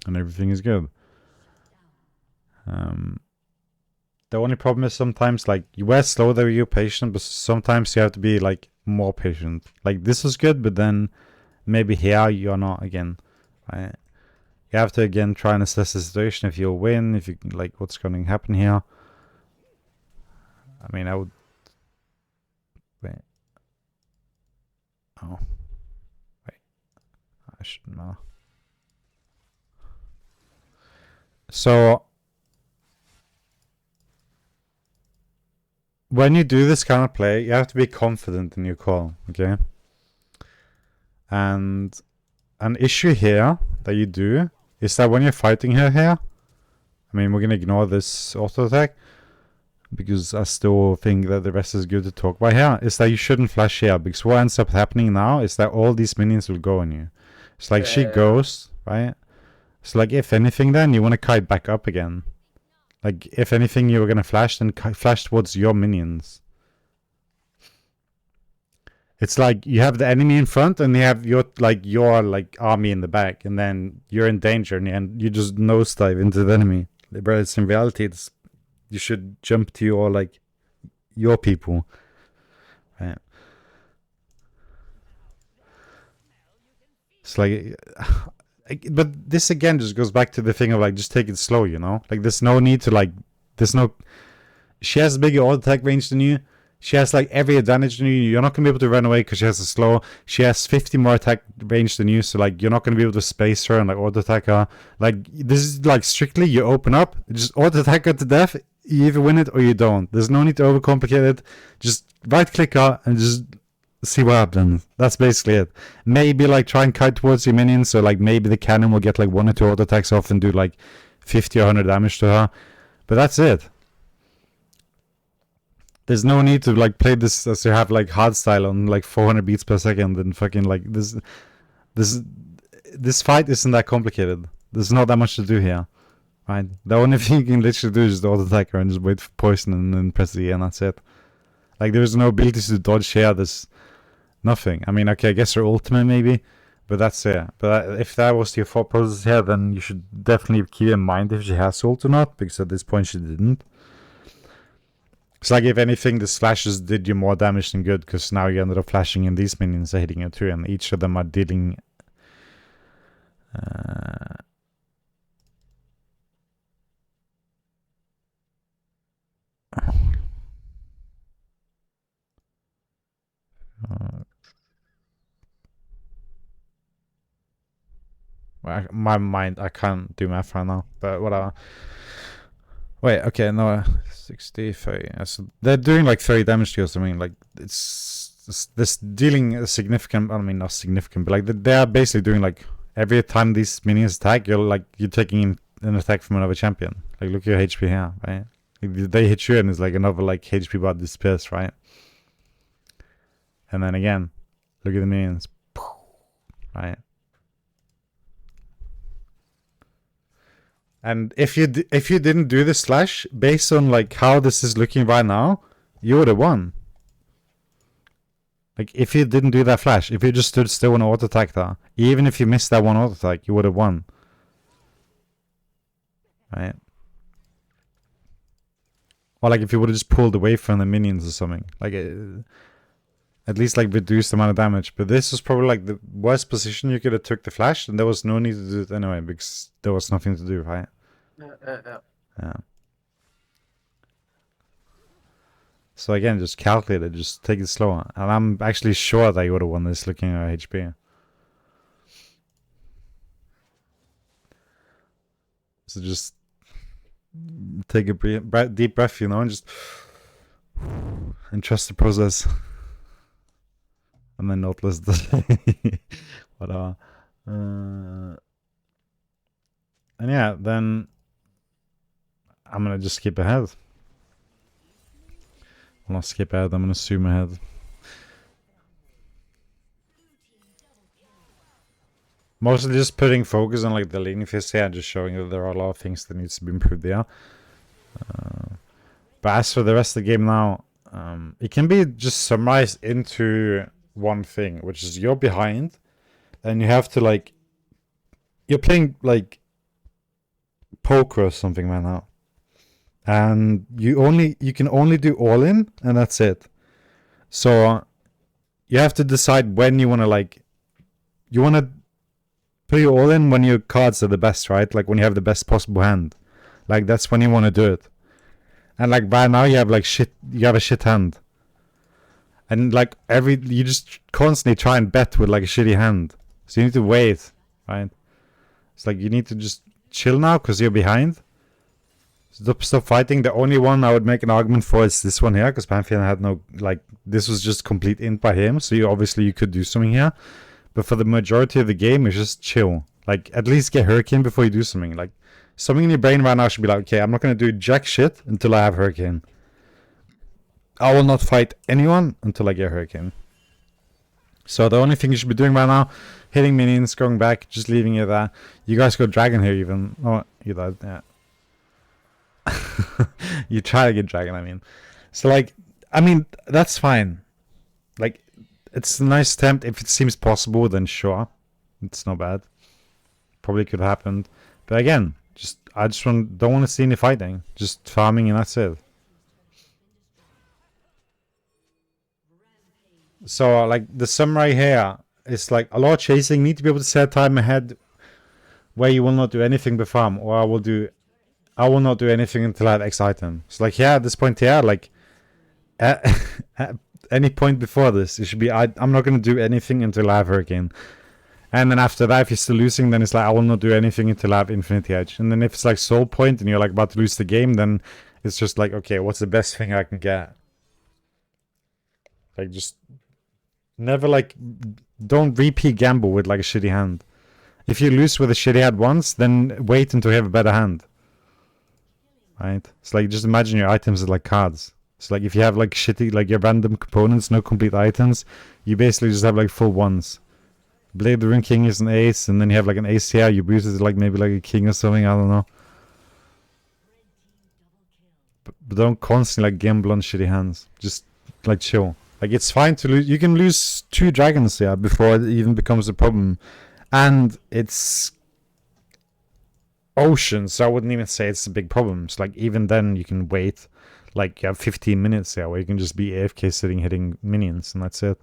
and everything is good. The only problem is sometimes, like, you were slow there, you're patient, but sometimes you have to be, like, more patient. Like, this is good, but then maybe here you're not again. Right? You have to, again, try and assess the situation. If you'll win, if you, like, what's going to happen here. I mean, I would... Wait. Oh. Wait. I shouldn't know. So... when you do this kind of play, you have to be confident in your call, okay? And an issue here that you do is that when you're fighting her here, I mean, we're going to ignore this auto attack because I still think that the rest is good to talk about here, is that you shouldn't flash here, because what ends up happening now is that all these minions will go on you. It's like she goes, right? So like, if anything, then you want to kite back up again. Like, if anything, you were going to flash, then flash towards your minions. It's like you have the enemy in front and you have your army in the back, and then you're in danger and you just nosedive into the enemy. But it's in reality, you should jump to your people. Right. It's like... but this again just goes back to the thing of like, just take it slow, you know? Like, there's no need to she has bigger auto attack range than you. She has like every advantage than you. You're not going to be able to run away because she has a slow. She has 50 more attack range than you. So like, you're not going to be able to space her and like auto attack her. Like, this is like strictly you open up, just auto attack her to death. You either win it or you don't. There's no need to overcomplicate it. Just right click her and just see what happens. That's basically it. Maybe like try and kite towards your minions, so like maybe the cannon will get like 1 or 2 auto attacks off and do like 50 or 100 damage to her. But that's it. There's no need to like play this as you have like hard style on like 400 beats per second and fucking like this fight isn't that complicated. There's not that much to do here. Right? The only thing you can literally do is just auto attack her and just wait for poison and then press the E and that's it. Like, there's no ability to dodge here. There's nothing. I mean, okay, I guess her ultimate maybe, but that's it. But if that was your thought process here, then you should definitely keep in mind if she has ult or not, because at this point she didn't. It's like, if anything, the flashes did you more damage than good, because now you ended up flashing and these minions are hitting you too, and each of them are dealing... my mind, I can't do math right now, but whatever. Wait, okay, no, 60, 30. So they're doing like 30 damage to you or something. Like, this dealing a significant, I mean, not significant, but like they're basically doing like every time these minions attack, you're taking an attack from another champion. Like, look at your HP here, right? They hit you and it's like another like HP bar disappears, right? And then again, look at the minions. Right? And if you didn't do the slash, based on like how this is looking right now, you would have won. Like if you didn't do that flash, if you just stood still and auto attacked her, even if you missed that one auto attack, you would have won. Right? Or like if you would have just pulled away from the minions or something, like at least like reduce the amount of damage. But this was probably like the worst position you could have took the flash, and there was no need to do it anyway because there was nothing to do, right? Yeah. So again, just calculate it, just take it slower. And I'm actually sure that you would have won this looking at HP. So just take a deep breath, you know, and just and trust the process. And then Nautilus does whatever. And yeah, then I'm gonna just skip ahead. I'll not skip ahead, I'm gonna zoom ahead. Mostly just putting focus on like the laning phase here and just showing that there are a lot of things that needs to be improved there. But as for the rest of the game now, it can be just summarized into one thing, which is you're behind and you have to like, you're playing like poker or something right now, and you can only do all in and that's it. So you have to decide when you want to like, you want to put your all in when your cards are the best, right? Like when you have the best possible hand, like that's when you want to do it. And like right now you have like shit, you have a shit hand. And like you just constantly try and bet with like a shitty hand. So you need to wait, right? It's like you need to just chill now because you're behind. Stop fighting. The only one I would make an argument for is this one here, because Pantheon had no, like, this was just complete int by him. So you could do something here. But for the majority of the game, it's just chill. Like, at least get Hurricane before you do something. Like, something in your brain right now should be like, okay, I'm not going to do jack shit until I have Hurricane. I will not fight anyone until I get Hurricane. So the only thing you should be doing right now, hitting minions, going back, just leaving it there. You guys go Dragon here even. Oh, you died, yeah. You try to get Dragon, I mean. So, like, I mean, that's fine. Like, it's a nice attempt. If it seems possible, then sure. It's not bad. Probably could have happened. But again, I just don't want to see any fighting. Just farming and that's it. So, like, the summary here is, like, a lot of chasing. Need to be able to set time ahead where you will not do anything but farm. Or I will not do anything until I have X item. So, like, yeah, at this point here, like, at any point before this, it should be, I'm not going to do anything until I have Hurricane. And then after that, if you're still losing, then it's like, I will not do anything until I have Infinity Edge. And then if it's like Soul Point and you're like about to lose the game, then it's just like, okay, what's the best thing I can get? Like, just never like, don't repeat gamble with like a shitty hand. If you lose with a shitty hand once, then wait until you have a better hand. Right? It's like, just imagine your items as like cards. It's like if you have like shitty, like your random components, no complete items, you basically just have like full ones. Blade the Rune King is an ace, and then you have like an ace here, you boost it like maybe like a king or something, I don't know. But don't constantly like gamble on shitty hands. Just like chill. Like it's fine to lose. You can lose 2 dragons here before it even becomes a problem. And it's ocean, so I wouldn't even say it's a big problem. So like even then you can wait. Like you have 15 minutes there where you can just be AFK sitting hitting minions and that's it.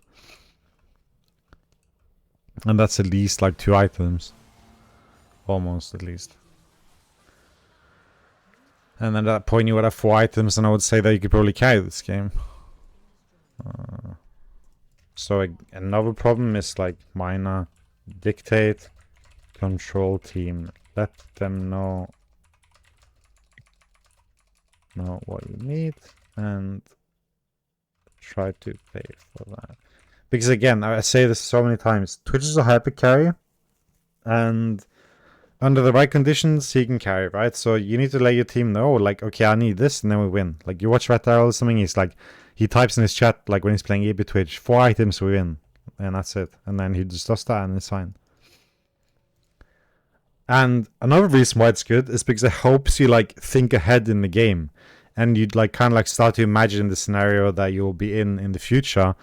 And that's at least like 2 items. Almost at least. And then at that point you would have 4 items and I would say that you could probably carry this game. So another problem is like minor dictate control team. Let them know what you need and try to pay for that. Because again, I say this so many times, Twitch is a hyper carry, and under the right conditions, he can carry, right? So you need to let your team know, like, okay, I need this, and then we win. Like, you watch Red Arrow or something, he's like, he types in his chat, like, when he's playing AB Twitch, 4 items, we win. And that's it. And then he just does that, and it's fine. And another reason why it's good is because it helps you, like, think ahead in the game. And you'd, like, kind of, like, start to imagine the scenario that you'll be in the future.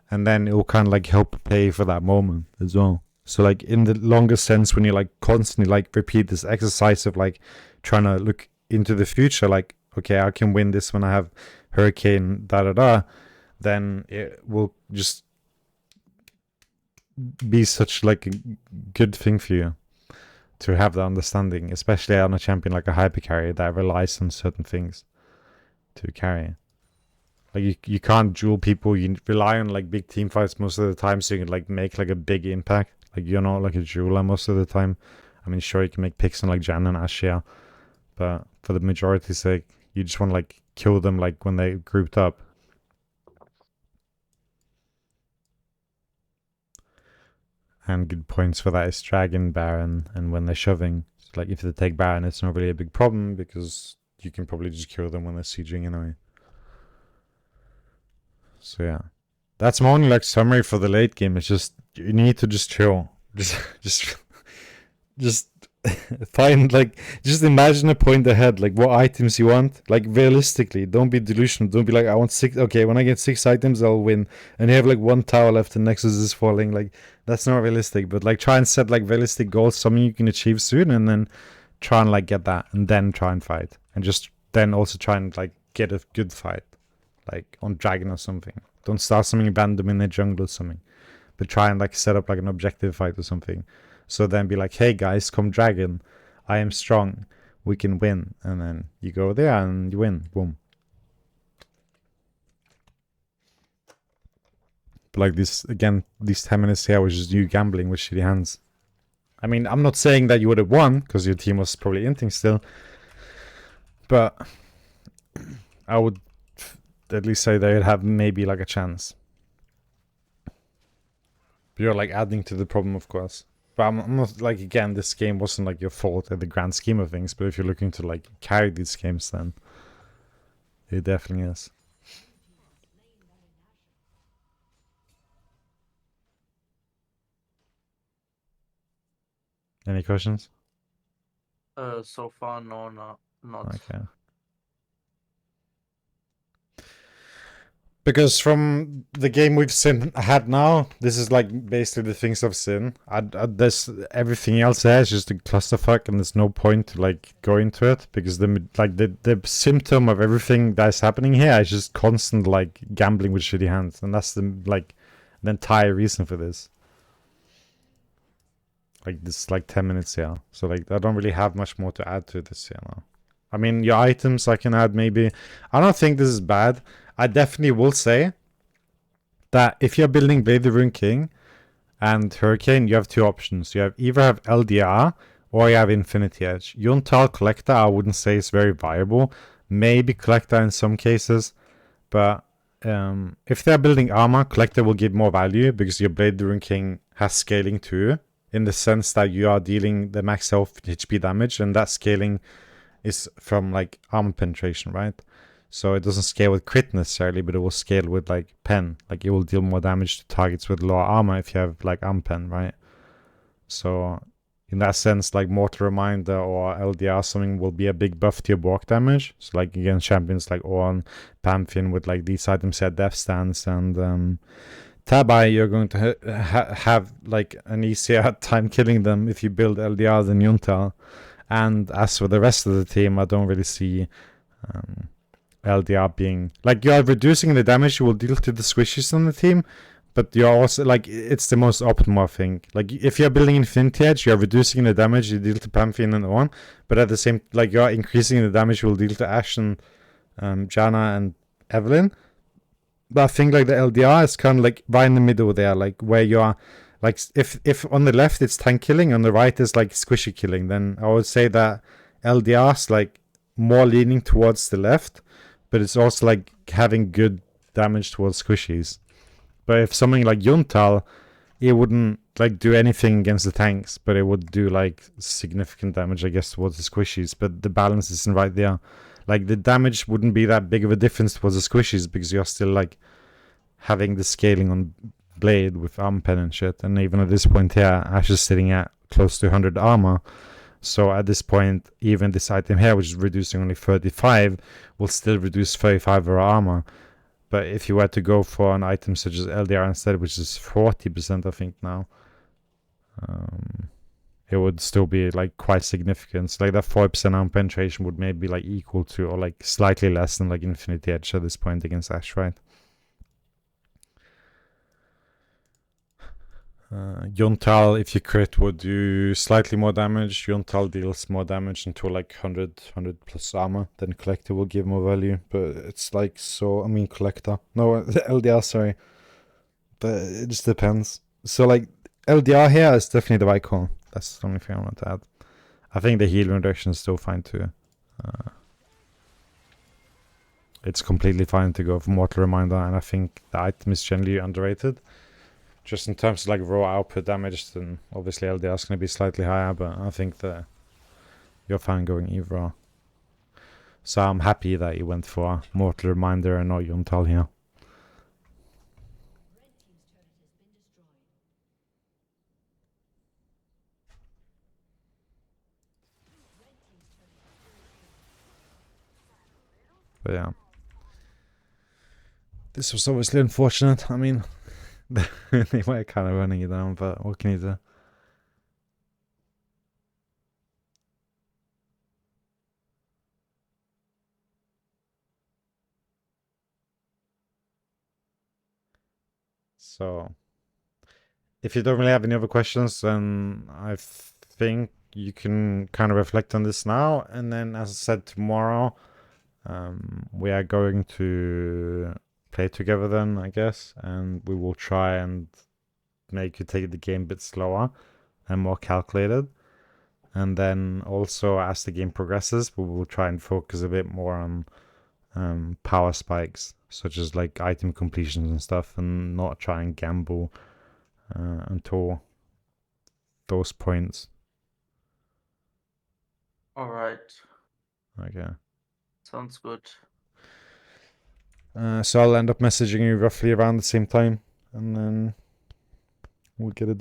And then it will kind of, like, help pay for that moment as well. So, like, in the longer sense, when you, like, constantly, like, repeat this exercise of, like, trying to look into the future, like, okay, I can win this when I have Hurricane, da-da-da, then it will just be such, like, a good thing for you to have that understanding, especially on a champion like a hyper carry that relies on certain things to carry. Like, you can't duel people, you rely on, like, big team fights most of the time, so you can, like, make, like, a big impact. Like, you're not, like, a jeweler most of the time. I mean, sure, you can make picks on, like, Jan and Ashia, but for the majority's sake, you just want to, like, kill them, like, when they grouped up. And good points for that is Dragon, Baron, and when they're shoving. So, like, if they take Baron, it's not really a big problem, because you can probably just kill them when they're sieging anyway. So, yeah. That's my only, like, summary for the late game. It's just, you need to just chill. Just find, like, just imagine a point ahead, like, what items you want. Like, realistically, don't be delusional. Don't be like, I want 6, okay, when I get 6 items, I'll win. And you have, like, 1 tower left and Nexus is falling. Like, that's not realistic. But, like, try and set, like, realistic goals, something you can achieve soon, and then try and, like, get that, and then try and fight. And just then also try and, like, get a good fight, like, on Dragon or something. Don't start something random in the jungle or something, but try and, like, set up, like, an objective fight or something. So then be like, hey guys, come Dragon, I am strong, we can win. And then you go there and you win, boom. But, like, this, again, these 10 minutes here was just you gambling with shitty hands. I mean, I'm not saying that you would have won, because your team was probably inting still, but I would at least say they'd have maybe, like, a chance. But you're, like, adding to the problem, of course. But I'm not, like, again, this game wasn't, like, your fault in the grand scheme of things, but if you're looking to, like, carry these games, then it definitely is. Any questions? So far, no, not. Okay. Because from the game we've had now, this is, like, basically the things I've seen. There's everything else there is just a clusterfuck, and there's no point to, like, go into it, because the symptom of everything that's happening here is just constant, like, gambling with shitty hands, and that's the, like, the entire reason for this. Like, this, like, 10 minutes here. So, like, I don't really have much more to add to this here now. I mean, your items I can add maybe. I don't think this is bad. I definitely will say that if you're building Blade the Rune King and Hurricane, you have 2 options. You either have LDR or you have Infinity Edge. Yuntal Collector, I wouldn't say is very viable. Maybe Collector in some cases. But if they're building armor, Collector will give more value, because your Blade the Rune King has scaling too, in the sense that you are dealing the max health HP damage, and that scaling is from, like, armor penetration, right? So it doesn't scale with crit necessarily, but it will scale with, like, pen. Like, it will deal more damage to targets with lower armor if you have, like, armor pen, right? So in that sense, like, Mortar Reminder or LDR something will be a big buff to your block damage. So, like, against champions like Ornn, Pamphine with, like, these items at Death Stance, and Tabai, you're going to have, like, an easier time killing them if you build LDR than Yuntal. And as for the rest of the team, I don't really see LDR being, like, you are reducing the damage you will deal to the squishies on the team, but you're also, like, it's the most optimal thing. Like, if you're building Infinity Edge, you're reducing the damage you deal to Pamphine and Ornn, but at the same, like, you're increasing the damage you will deal to Ashen, Janna, and Evelyn. But I think, like, the LDR is kind of, like, right in the middle there, like, where you are, like, if on the left it's tank killing, on the right is, like, squishy killing, then I would say that LDR is, like, more leaning towards the left, but it's also, like, having good damage towards squishies. But if something like Yuntal, it wouldn't like do anything against the tanks, but it would do like significant damage, I guess, towards the squishies. But the balance isn't right there. Like the damage wouldn't be that big of a difference towards the squishies because you're still like having the scaling on blade with armor pen and shit. And even at this point here, Ash is sitting at close to 100 armor. So at this point, even this item here, which is reducing only 35, will still reduce 35 of her armor. But if you were to go for an item such as LDR instead, which is 40%, I think now, it would still be like quite significant. So, like that 4% armor penetration would maybe like equal to or like slightly less than like Infinity Edge at this point against Ash, right? Yontal, if you crit, would do slightly more damage. Yontal deals more damage into like 100 plus armor. Then Collector will give more value. But it's like so, I mean Collector. No, LDR, sorry. But it just depends. So like LDR here is definitely the right call. That's the only thing I want to add. I think the heal reduction is still fine too. It's completely fine to go for Mortal Reminder, and I think the item is generally underrated. Just in terms of like raw output damage, then obviously LDR is going to be slightly higher, but I think that you're fine going Evra. So I'm happy that you went for Mortal Reminder and not Yontal here. But yeah. This was obviously unfortunate. I mean, they were kind of running it down, but what can you do? So, if you don't really have any other questions, then I think you can kind of reflect on this now. And then, as I said, tomorrow, we are going to play together then, I guess. And we will try and make you take the game a bit slower and more calculated. And then also, as the game progresses, we will try and focus a bit more on power spikes, such as like item completions and stuff, and not try and gamble until those points. All right. Okay. Sounds good. So I'll end up messaging you roughly around the same time, and then we'll get it